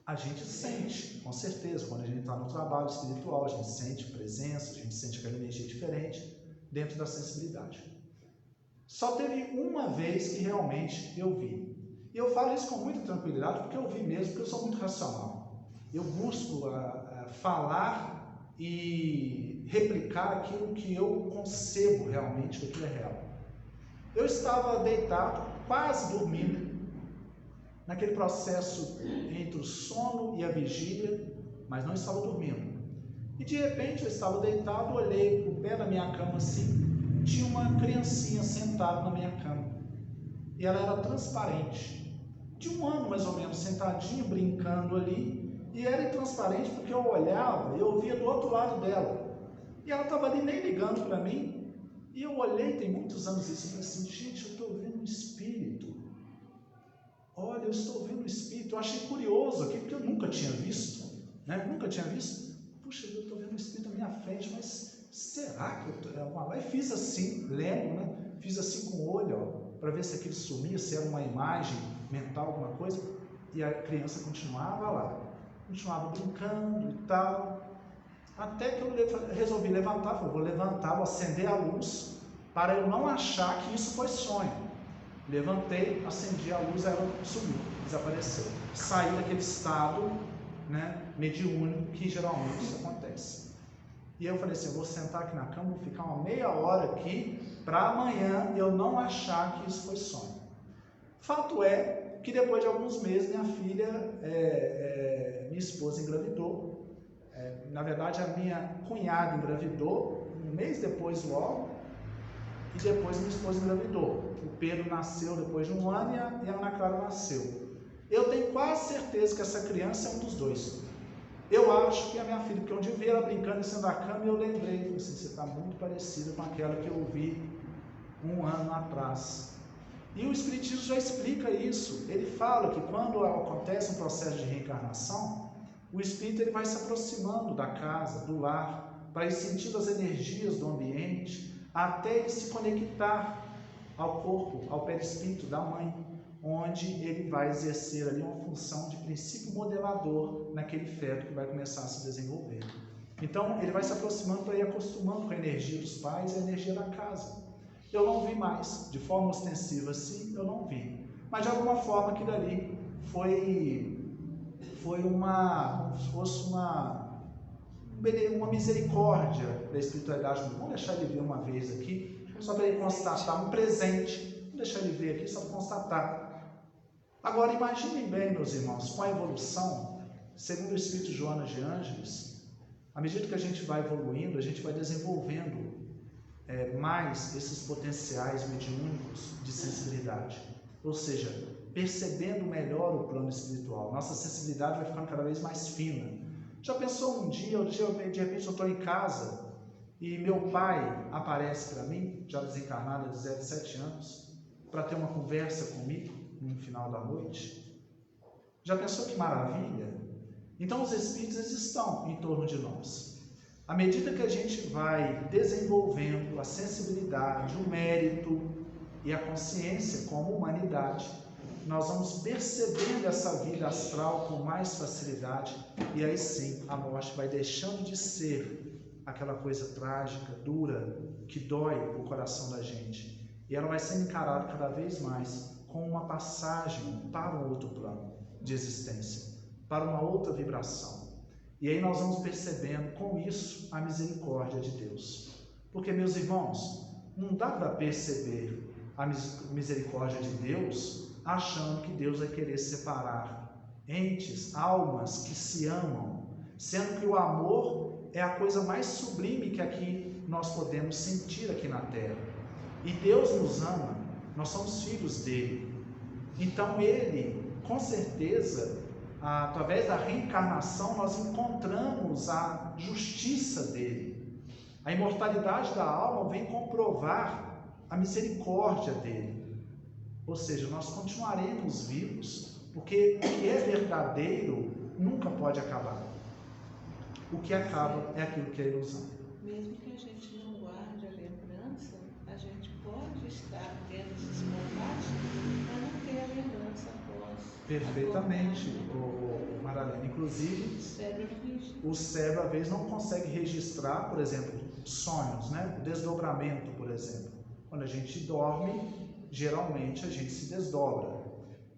A gente sente, com certeza, quando a gente está no trabalho espiritual, a gente sente presença, a gente sente aquela energia diferente dentro da sensibilidade. Só teve uma vez que realmente eu vi. E eu falo isso com muita tranquilidade, porque eu vi mesmo, porque eu sou muito racional. Eu busco falar e replicar aquilo que eu concebo realmente, que aquilo é real. Eu estava deitado, quase dormindo, naquele processo entre o sono e a vigília, mas não estava dormindo. E de repente eu estava deitado, olhei para o pé da minha cama assim, tinha uma criancinha sentada na minha cama. E ela era transparente, de 1 ano mais ou menos, sentadinha, brincando ali. E era transparente porque eu olhava e eu via do outro lado dela. E ela estava ali nem ligando para mim. E eu olhei, tem muitos anos isso, e falei assim, gente, eu estou vendo um espírito. Olha, eu estou vendo um espírito. Eu achei curioso aqui, porque eu nunca tinha visto. Né? Nunca tinha visto. Puxa, eu estou vendo um espírito na minha frente, mas será que eu estou... Aí fiz assim, lembro, né? Fiz assim com o olho, para ver se aquilo sumia, se era uma imagem mental, alguma coisa. E a criança continuava lá. Continuava brincando e tal, até que eu resolvi levantar, falei, vou levantar, vou acender a luz, para eu não achar que isso foi sonho. Levantei, acendi a luz, ela sumiu, desapareceu. Saí daquele estado, né, mediúnico, que geralmente isso acontece. E eu falei assim, eu vou sentar aqui na cama, vou ficar uma meia hora aqui, para amanhã eu não achar que isso foi sonho. Fato é que depois de alguns meses minha filha, minha esposa engravidou. Na verdade a minha cunhada engravidou, um mês depois logo, e depois minha esposa engravidou. O Pedro nasceu depois de 1 ano e a Ana Clara nasceu. Eu tenho quase certeza que essa criança é um dos dois. Eu acho que é a minha filha, porque um dia eu vi ela brincando em cima da cama e eu lembrei, falei assim, você está muito parecida com aquela que eu vi 1 ano atrás. E o Espiritismo já explica isso. Ele fala que quando acontece um processo de reencarnação, o espírito ele vai se aproximando da casa, do lar, para ir sentindo as energias do ambiente, até ele se conectar ao corpo, ao perispírito da mãe, onde ele vai exercer ali uma função de princípio modelador naquele feto que vai começar a se desenvolver. Então, ele vai se aproximando para ir acostumando com a energia dos pais e a energia da casa. Eu não vi mais, de forma ostensiva assim, eu não vi. Mas de alguma forma aquilo ali foi como se fosse uma misericórdia da espiritualidade. Vamos deixar ele ver uma vez aqui, só para ele constatar um presente. Vamos deixar ele ver aqui só para constatar. Agora imaginem bem, meus irmãos, com a evolução, segundo o Espírito Joana de Ângeles, à medida que a gente vai evoluindo, a gente vai desenvolvendo mais esses potenciais mediúnicos de sensibilidade, ou seja, percebendo melhor o plano espiritual. Nossa sensibilidade vai ficando cada vez mais fina. Já pensou um dia, de repente eu estou em casa e meu pai aparece para mim, já desencarnado há 17 anos, para ter uma conversa comigo no final da noite? Já pensou que maravilha? Então os espíritos estão em torno de nós. À medida que a gente vai desenvolvendo a sensibilidade, o mérito e a consciência como humanidade, nós vamos percebendo essa vida astral com mais facilidade, e aí sim a morte vai deixando de ser aquela coisa trágica, dura, que dói o coração da gente, e ela vai sendo encarada cada vez mais como uma passagem para um outro plano de existência, para uma outra vibração. E aí nós vamos percebendo com isso a misericórdia de Deus. Porque, meus irmãos, não dá para perceber a misericórdia de Deus achando que Deus vai querer separar entes, almas que se amam, sendo que o amor é a coisa mais sublime que aqui nós podemos sentir aqui na Terra. E Deus nos ama, nós somos filhos dele. Então ele, com certeza, através da reencarnação, nós encontramos a justiça dele. A imortalidade da alma vem comprovar a misericórdia dele. Ou seja, nós continuaremos vivos, porque o que é verdadeiro nunca pode acabar. O que acaba é aquilo que é ilusão. Mesmo que a gente não guarde a lembrança, a gente pode estar tendo esses contatos, mas não ter a lembrança após. Perfeitamente, Maralena. Inclusive, o cérebro às vezes não consegue registrar, por exemplo, sonhos, né? O desdobramento, por exemplo. Quando a gente dorme, geralmente a gente se desdobra.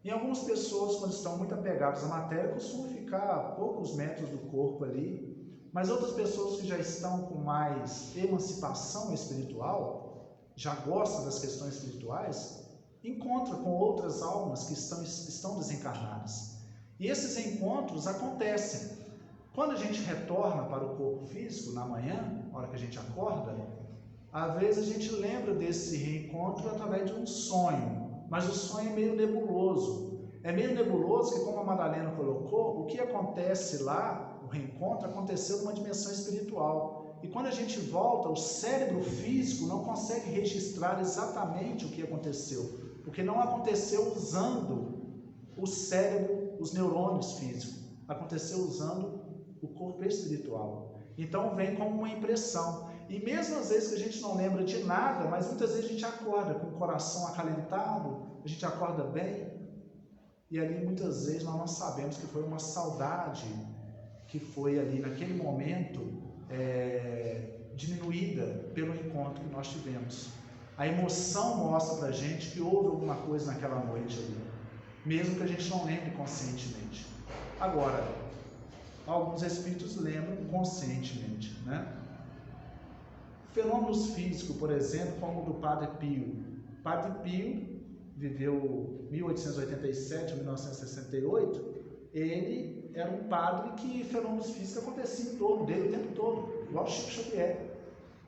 E algumas pessoas, quando estão muito apegadas à matéria, costumam ficar a poucos metros do corpo ali, mas outras pessoas que já estão com mais emancipação espiritual, já gostam das questões espirituais, encontram com outras almas que estão desencarnadas. E esses encontros acontecem. Quando a gente retorna para o corpo físico, na manhã, na hora que a gente acorda, às vezes a gente lembra desse reencontro através de um sonho, mas o sonho é meio nebuloso. É meio nebuloso que, como a Madalena colocou, o que acontece lá, o reencontro, aconteceu numa dimensão espiritual. E quando a gente volta, o cérebro físico não consegue registrar exatamente o que aconteceu, porque não aconteceu usando o cérebro, os neurônios físicos, aconteceu usando o corpo espiritual. Então vem como uma impressão. E mesmo às vezes que a gente não lembra de nada, mas muitas vezes a gente acorda com o coração acalentado, a gente acorda bem, e ali muitas vezes nós não sabemos que foi uma saudade que foi ali naquele momento diminuída pelo encontro que nós tivemos. A emoção mostra pra gente que houve alguma coisa naquela noite ali, mesmo que a gente não lembre conscientemente. Agora, alguns espíritos lembram conscientemente, né? Fenômenos físicos, por exemplo, como o do Padre Pio. Padre Pio viveu 1887 a 1968. Ele era um padre que fenômenos físicos aconteciam em torno dele o tempo todo, igual o Chico Xavier,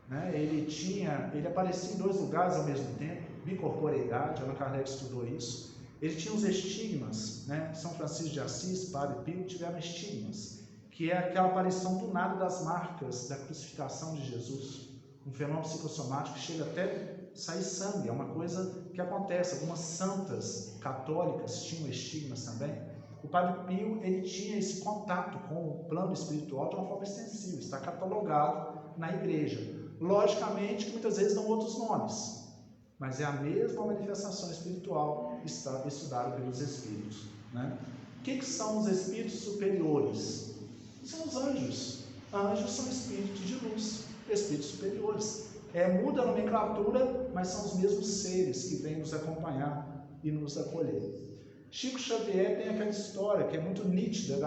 né? Ele aparecia em 2 lugares ao mesmo tempo, bicorporeidade. Allan Kardec estudou isso. Ele tinha os estigmas, né? São Francisco de Assis, Padre Pio tiveram estigmas, que é aquela aparição do nada das marcas da crucificação de Jesus. Um fenômeno psicossomático que chega até sair sangue, é uma coisa que acontece. Algumas santas católicas tinham estigmas também. O Padre Pio, ele tinha esse contato com o plano espiritual de uma forma extensiva, está catalogado na igreja. Logicamente que muitas vezes dão outros nomes, mas é a mesma manifestação espiritual estudada pelos espíritos, né? O que são os espíritos superiores? São os anjos. Anjos são espíritos de luz, espíritos superiores. Muda a nomenclatura, mas são os mesmos seres que vêm nos acompanhar e nos acolher. Chico Xavier tem aquela história que é muito nítida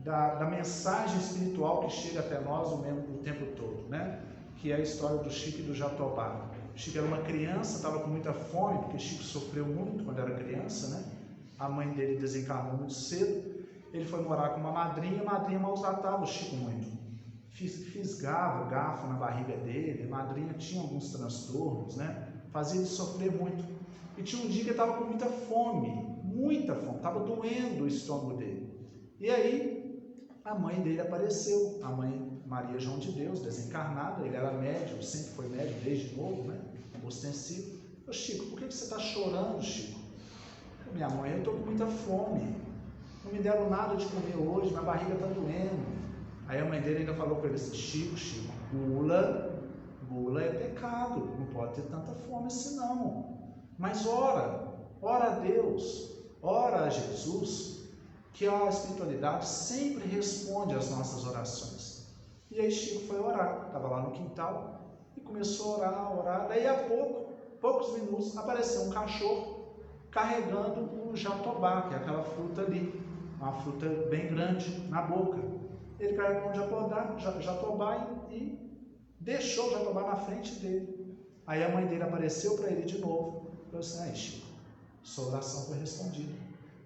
da mensagem espiritual que chega até nós o tempo todo, né? Que é a história do Chico e do Jatobá. O Chico era uma criança, estava com muita fome, porque Chico sofreu muito quando era criança, né? A mãe dele desencarnou muito cedo. Ele foi morar com uma madrinha, a madrinha maltratava o Chico muito. Fisgava garfo na barriga dele, a madrinha tinha alguns transtornos, né? Fazia ele sofrer muito. E tinha um dia que ele estava com muita fome, estava doendo o estômago dele. E aí, a mãe dele apareceu, a mãe Maria João de Deus, desencarnada, ele era médium, sempre foi médium desde novo, né? Ostensivo. Ô Chico, por que você está chorando, Chico? Minha mãe, eu estou com muita fome, não me deram nada de comer hoje, minha barriga está doendo. Aí a mãe dele ainda falou para ele assim: Chico, gula é pecado, não pode ter tanta fome assim não. Mas ora a Deus, ora a Jesus, que a espiritualidade sempre responde às nossas orações. E aí Chico foi orar, estava lá no quintal e começou a orar. Daí a poucos minutos apareceu um cachorro carregando o jatobá, que é aquela fruta ali, uma fruta bem grande na boca. Ele carregou o jatobá e deixou o jatobá na frente dele. Aí a mãe dele apareceu para ele de novo e falou assim: Chico, sua oração foi respondida.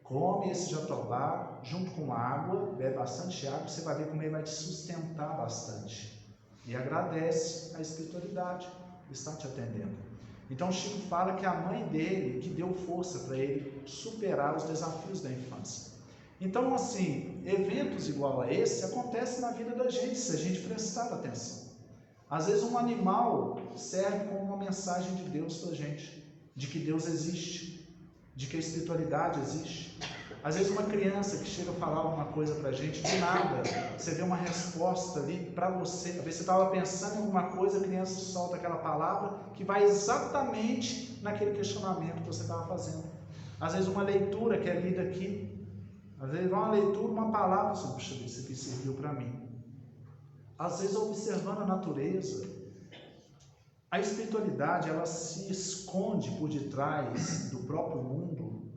Come esse jatobá junto com água, bebe bastante água, você vai ver como ele vai te sustentar bastante. E agradece a espiritualidade que está te atendendo. Então Chico fala que a mãe dele que deu força para ele superar os desafios da infância. Então, assim, eventos igual a esse acontecem na vida da gente, se a gente prestar atenção. Às vezes um animal serve como uma mensagem de Deus para a gente, de que Deus existe, de que a espiritualidade existe. Às vezes uma criança que chega a falar uma coisa para a gente, de nada, você vê uma resposta ali para você. Às vezes você estava pensando em alguma coisa, a criança solta aquela palavra que vai exatamente naquele questionamento que você estava fazendo. Às vezes uma leitura que é lida aqui, às vezes uma leitura, uma palavra, assim, puxa, isso aqui serviu para mim. Às vezes observando a natureza, a espiritualidade, ela se esconde por detrás do próprio mundo,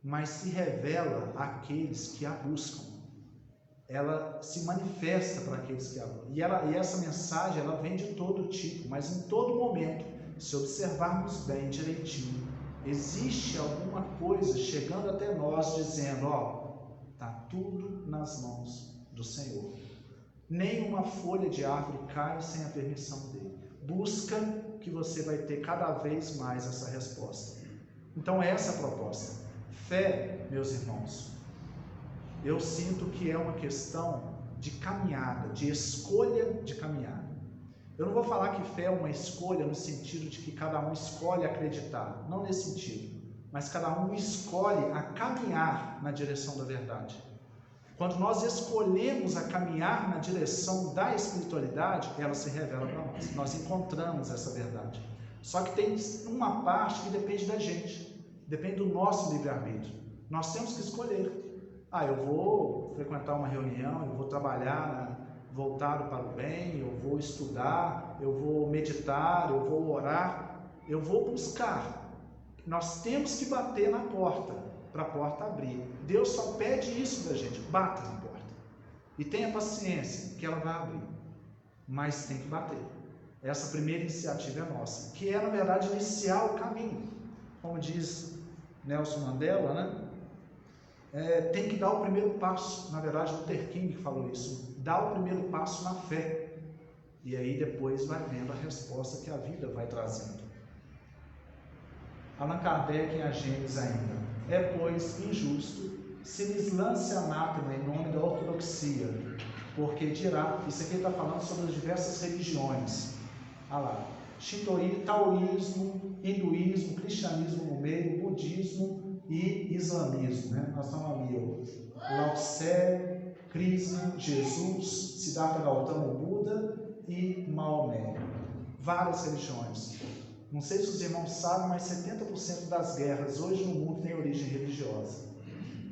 mas se revela àqueles que a buscam. Ela se manifesta para aqueles que a buscam. E essa mensagem, ela vem de todo tipo, mas em todo momento, se observarmos bem, direitinho, existe alguma coisa chegando até nós dizendo: está tudo nas mãos do Senhor. Nenhuma folha de árvore cai sem a permissão dele. Busca, que você vai ter cada vez mais essa resposta. Então essa é a proposta. Fé, meus irmãos, eu sinto que é uma questão de caminhada, de escolha de caminhada. Eu não vou falar que fé é uma escolha no sentido de que cada um escolhe acreditar, não nesse sentido, mas cada um escolhe a caminhar na direção da verdade. Quando nós escolhemos a caminhar na direção da espiritualidade, ela se revela para nós. Nós encontramos essa verdade. Só que tem uma parte que depende da gente, depende do nosso livre-arbítrio. Nós temos que escolher. Eu vou frequentar uma reunião, eu vou trabalhar voltado para o bem, eu vou estudar, eu vou meditar, eu vou orar, eu vou buscar. Nós temos que bater na porta, para a porta abrir. Deus só pede isso da gente: bata na porta. E tenha paciência, que ela vai abrir. Mas tem que bater. Essa primeira iniciativa é nossa, que é, na verdade, iniciar o caminho. Como diz Nelson Mandela, né? Tem que dar o primeiro passo. Na verdade, Luther King falou isso: dá o primeiro passo na fé, e aí depois vai vendo a resposta que a vida vai trazendo. Allan Kardec em A Gênese ainda: pois, injusto se lhes lance anátema em nome da ortodoxia, porque dirá, isso aqui está falando sobre as diversas religiões, Shintoísmo, taoísmo, hinduísmo, cristianismo no meio, budismo e islamismo, né? Nós estamos ali, Lao Tse, Krishna, Jesus, Siddhartha Gautama, o Buda e Maomé. Várias religiões. Não sei se os irmãos sabem, mas 70% das guerras hoje no mundo tem origem religiosa.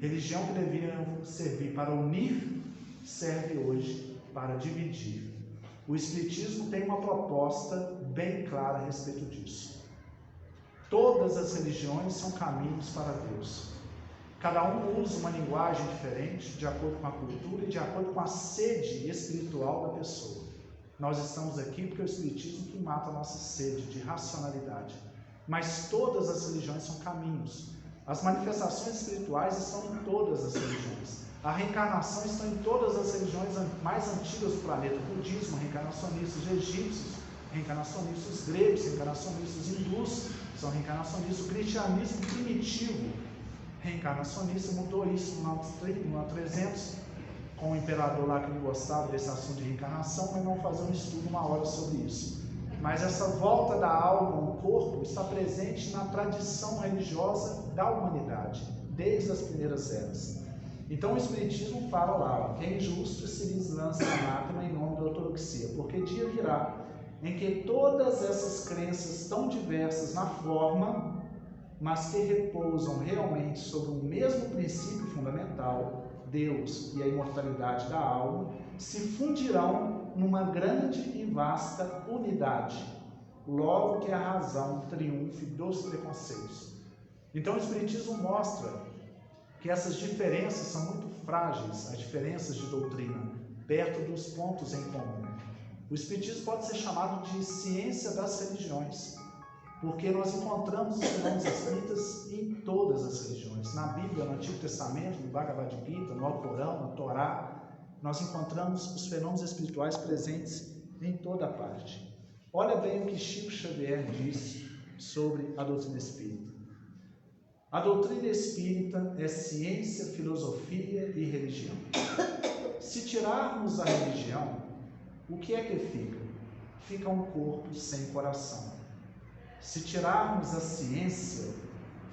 Religião que deveria servir para unir, serve hoje para dividir. O Espiritismo tem uma proposta bem clara a respeito disso. Todas as religiões são caminhos para Deus. Cada um usa uma linguagem diferente, de acordo com a cultura e de acordo com a sede espiritual da pessoa. Nós estamos aqui porque é o Espiritismo que mata a nossa sede de racionalidade. Mas todas as religiões são caminhos. As manifestações espirituais estão em todas as religiões. A reencarnação está em todas as religiões mais antigas do planeta. O budismo, reencarnacionistas, os egípcios, reencarnacionistas, os gregos, reencarnacionistas, os hindus são reencarnacionistas, o cristianismo primitivo, reencarnacionista, mudou isso no ano 300, com o imperador lá que não gostava desse assunto de reencarnação, mas vamos fazer um estudo uma hora sobre isso. Mas essa volta da alma ao corpo está presente na tradição religiosa da humanidade, desde as primeiras eras. Então o Espiritismo fala lá, que é injusto se lhes lança anátema em nome da ortodoxia, porque dia virá em que todas essas crenças tão diversas na forma, mas que repousam realmente sobre o mesmo princípio fundamental, Deus e a imortalidade da alma, se fundirão numa grande e vasta unidade, logo que a razão triunfe dos preconceitos. Então o Espiritismo mostra que essas diferenças são muito frágeis, as diferenças de doutrina, perto dos pontos em comum. O Espiritismo pode ser chamado de ciência das religiões, porque nós encontramos os fenômenos espíritas em todas as religiões. Na Bíblia, no Antigo Testamento, no Bhagavad Gita, no Alcorão, na Torá, nós encontramos os fenômenos espirituais presentes em toda a parte. Olha bem o que Chico Xavier disse sobre a doutrina espírita. A doutrina espírita é ciência, filosofia e religião. Se tirarmos a religião, o que é que fica? Fica um corpo sem coração. Se tirarmos a ciência,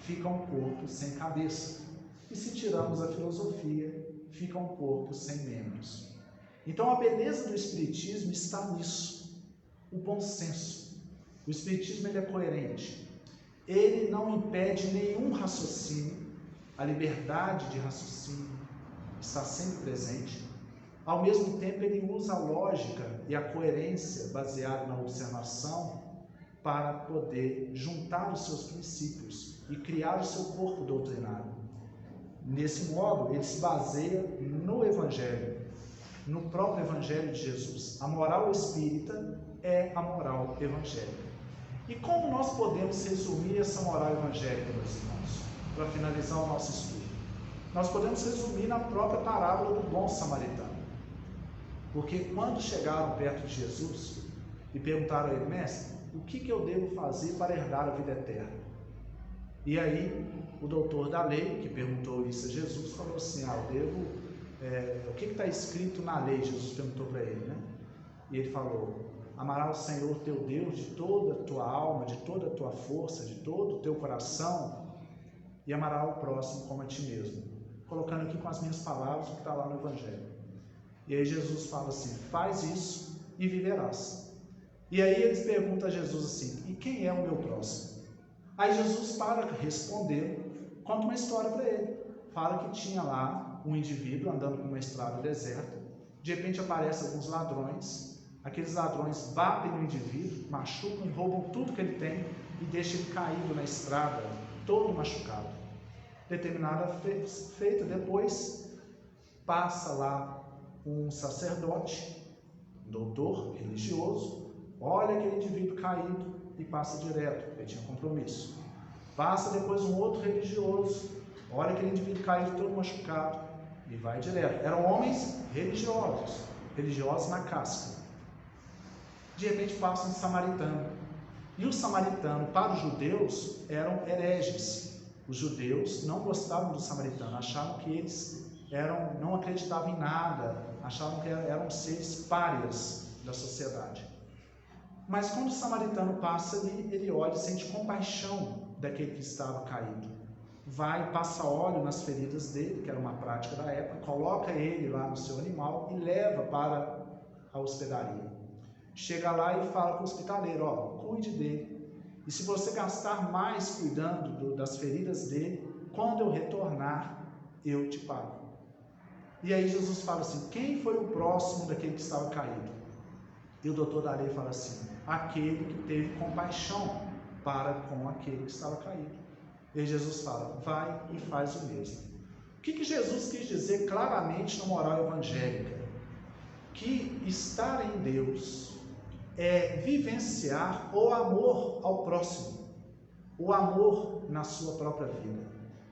fica um corpo sem cabeça. E se tirarmos a filosofia, fica um corpo sem membros. Então a beleza do Espiritismo está nisso, o bom senso. O Espiritismo ele é coerente. Ele não impede nenhum raciocínio, a liberdade de raciocínio está sempre presente. Ao mesmo tempo, ele usa a lógica e a coerência baseada na observação para poder juntar os seus princípios e criar o seu corpo doutrinário. Nesse modo, ele se baseia no Evangelho, no próprio Evangelho de Jesus. A moral espírita é a moral evangélica. E como nós podemos resumir essa moral evangélica, meus irmãos, para finalizar o nosso estudo? Nós podemos resumir na própria parábola do bom samaritano. Porque quando chegaram perto de Jesus e perguntaram a ele, mestre, o que eu devo fazer para herdar a vida eterna? E aí, o doutor da lei, que perguntou isso a Jesus, falou assim, o que está escrito na lei? Jesus perguntou para ele, né? E ele falou, amarás o Senhor teu Deus de toda a tua alma, de toda a tua força, de todo o teu coração, e amarás o próximo como a ti mesmo. Colocando aqui com as minhas palavras o que está lá no Evangelho. E aí Jesus fala assim, faz isso e viverás. E aí eles perguntam a Jesus assim, e quem é o meu próximo? Aí Jesus, para responder, conta uma história para ele. Fala que tinha lá um indivíduo andando por uma estrada deserta, de repente aparecem alguns ladrões, aqueles ladrões batem no indivíduo, machucam, roubam tudo que ele tem e deixam ele caído na estrada, todo machucado. Determinada feita, depois passa lá um sacerdote, um doutor religioso, olha aquele indivíduo caído e passa direto, ele tinha compromisso. Passa depois um outro religioso, olha aquele indivíduo caído todo machucado e vai direto. Eram homens religiosos na casca. De repente passa um samaritano. E o samaritano, para os judeus, eram hereges. Os judeus não gostavam do samaritano, achavam que eles não acreditavam em nada, achavam que eram seres párias da sociedade. Mas quando o samaritano passa ali, ele olha e sente compaixão daquele que estava caído. Vai, passa óleo nas feridas dele, que era uma prática da época, coloca ele lá no seu animal e leva para a hospedaria. Chega lá e fala para o hospitaleiro, cuide dele. E se você gastar mais cuidando das feridas dele, quando eu retornar, eu te pago. E aí Jesus fala assim, quem foi o próximo daquele que estava caído? E o doutor da lei fala assim, aquele que teve compaixão para com aquele que estava caído. E Jesus fala, vai e faz o mesmo. O que Jesus quis dizer claramente na moral evangélica? Que estar em Deus é vivenciar o amor ao próximo, o amor na sua própria vida.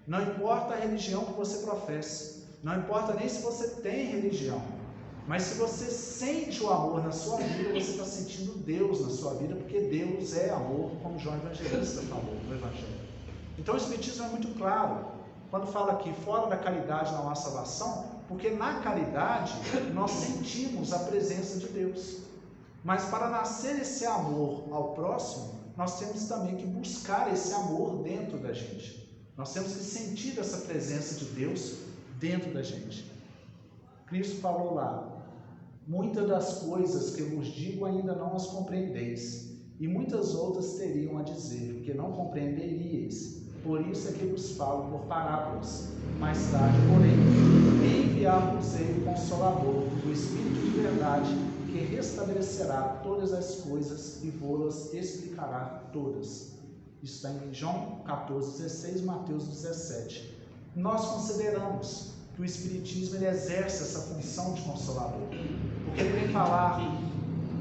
Não importa a religião que você professe, não importa nem se você tem religião, mas se você sente o amor na sua vida, você está sentindo Deus na sua vida, porque Deus é amor, como João Evangelista falou no Evangelho. Então o Espiritismo é muito claro, quando fala aqui, fora da caridade não há salvação, porque na caridade nós sentimos a presença de Deus. Mas para nascer esse amor ao próximo, nós temos também que buscar esse amor dentro da gente. Nós temos que sentir essa presença de Deus dentro da gente. Cristo falou lá, muitas das coisas que eu vos digo ainda não as compreendeis, e muitas outras teriam a dizer, que não compreenderíeis. Por isso é que vos falo por parábolas. Mais tarde, porém, enviar-vos-ei o Consolador, o Espírito de verdade, que restabelecerá todas as coisas e vos explicará todas. Isso está em João 14:16, Mateus 17. Nós consideramos que o Espiritismo ele exerce essa função de Consolador, porque ele vem falar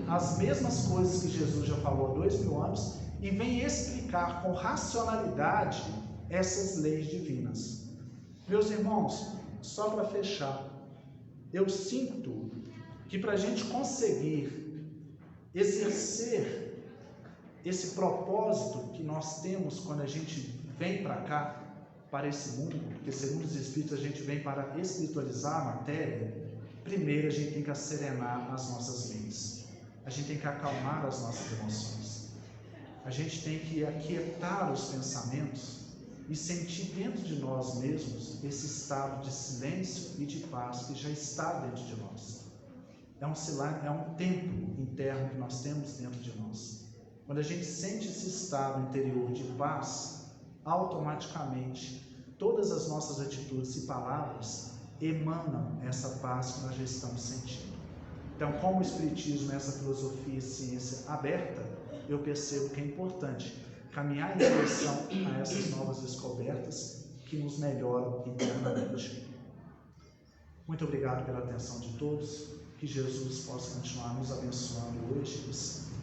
as mesmas coisas que Jesus já falou há 2000 anos e vem explicar com racionalidade essas leis divinas. Meus irmãos, só para fechar, eu sinto que para a gente conseguir exercer esse propósito que nós temos quando a gente vem para cá, para esse mundo, porque segundo os Espíritos a gente vem para espiritualizar a matéria, primeiro a gente tem que serenar as nossas mentes, a gente tem que acalmar as nossas emoções, a gente tem que aquietar os pensamentos e sentir dentro de nós mesmos esse estado de silêncio e de paz que já está dentro de nós. É um templo interno que nós temos dentro de nós. Quando a gente sente esse estado interior de paz, automaticamente todas as nossas atitudes e palavras emanam essa paz que nós já estamos sentindo. Então, como o Espiritismo é essa filosofia e ciência aberta, eu percebo que é importante caminhar em direção a essas novas descobertas que nos melhoram internamente. Muito obrigado pela atenção de todos. Que Jesus possa continuar nos abençoando hoje e sempre.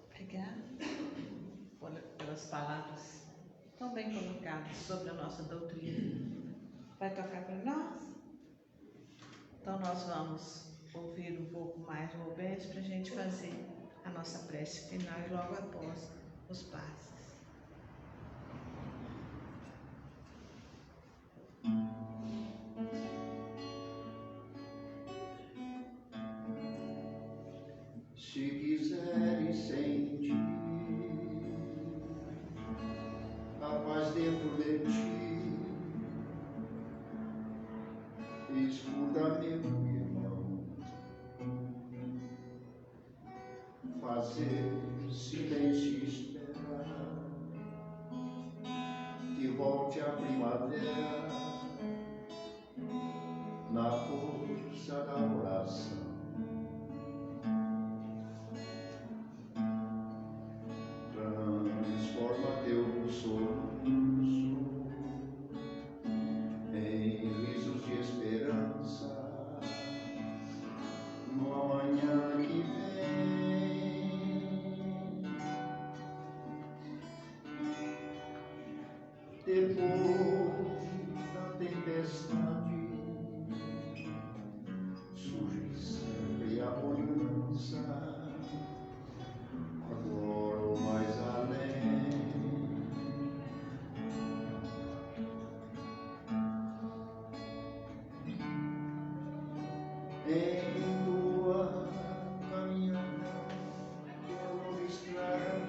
Obrigada pelas palavras tão bem colocadas sobre a nossa doutrina. Vai tocar para nós? Então nós vamos ouvir um pouco mais o Rubens para a gente fazer a nossa prece final e logo após os passes. Se quiseres sentir a paz dentro de ti, escuta, meu irmão, fazer silêncio e esperar que volte a primavera na força da oração. Transforma teu sorriso em risos de esperança no amanhã que vem. Depois da tempestade surge sempre a bonança. Agora ou mais além, em tua caminhada pela longa estrada,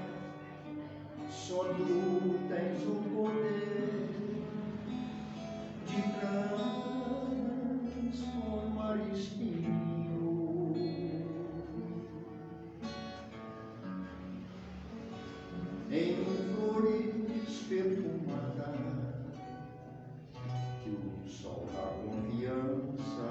só tu tens o poder de transformar espinho em flores perfumadas que o sol da confiança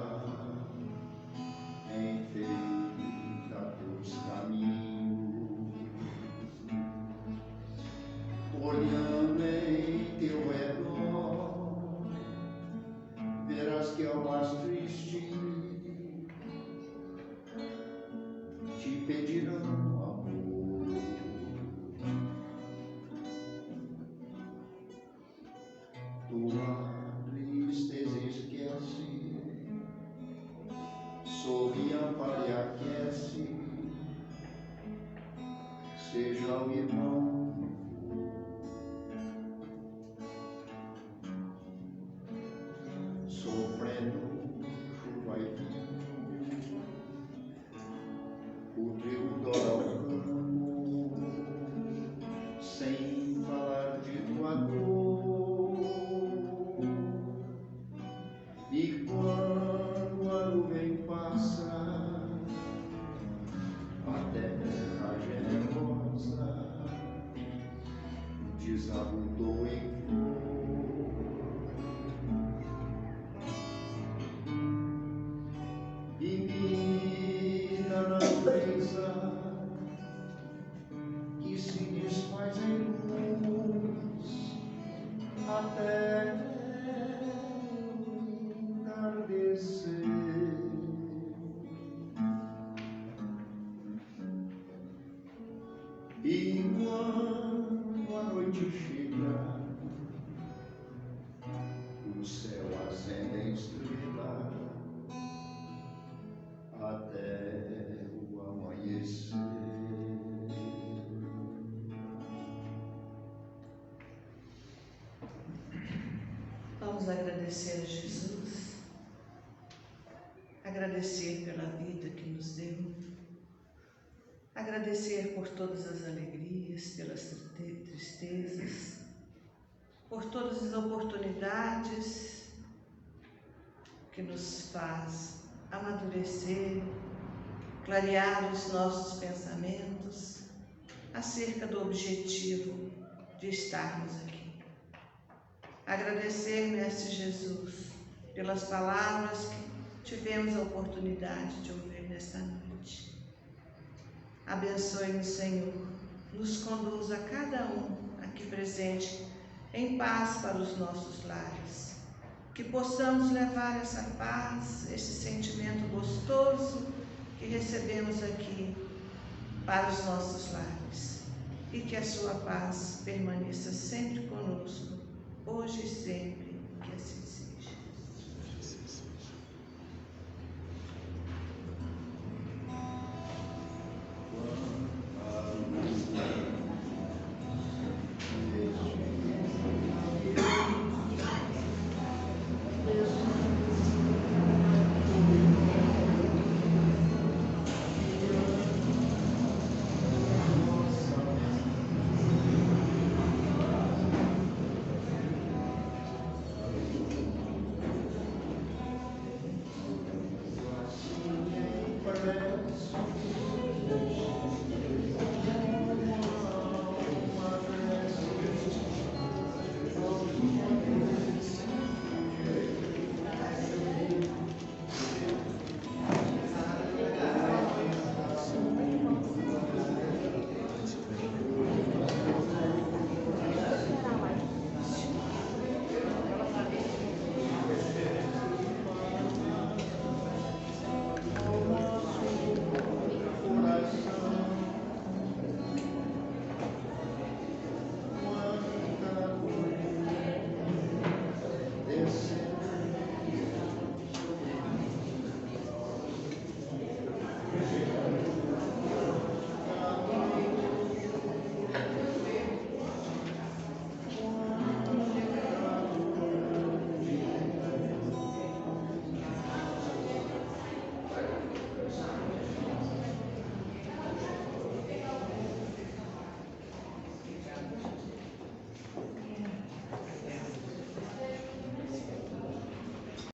seja o irmão sofrendo chuva e vinho, o trigo dora ao campo, sem falar de tua dor. E quando a nuvem passa, a terra generosa desabundou em flor. E mira na natureza que se desfaz em luz até o entardecer. E quando a noite chega, o céu acende em estrela até o amanhecer. Vamos agradecer a Jesus, agradecer pela vida que nos deu, agradecer por todas as alegrias, pelas tristezas, por todas as oportunidades que nos faz amadurecer, clarear os nossos pensamentos acerca do objetivo de estarmos aqui. Agradecer, Mestre Jesus, pelas palavras que tivemos a oportunidade de ouvir nesta noite. Abençoe-nos, Senhor, nos conduza a cada um aqui presente em paz para os nossos lares. Que possamos levar essa paz, esse sentimento gostoso que recebemos aqui para os nossos lares. E que a sua paz permaneça sempre conosco, hoje e sempre, que assim seja.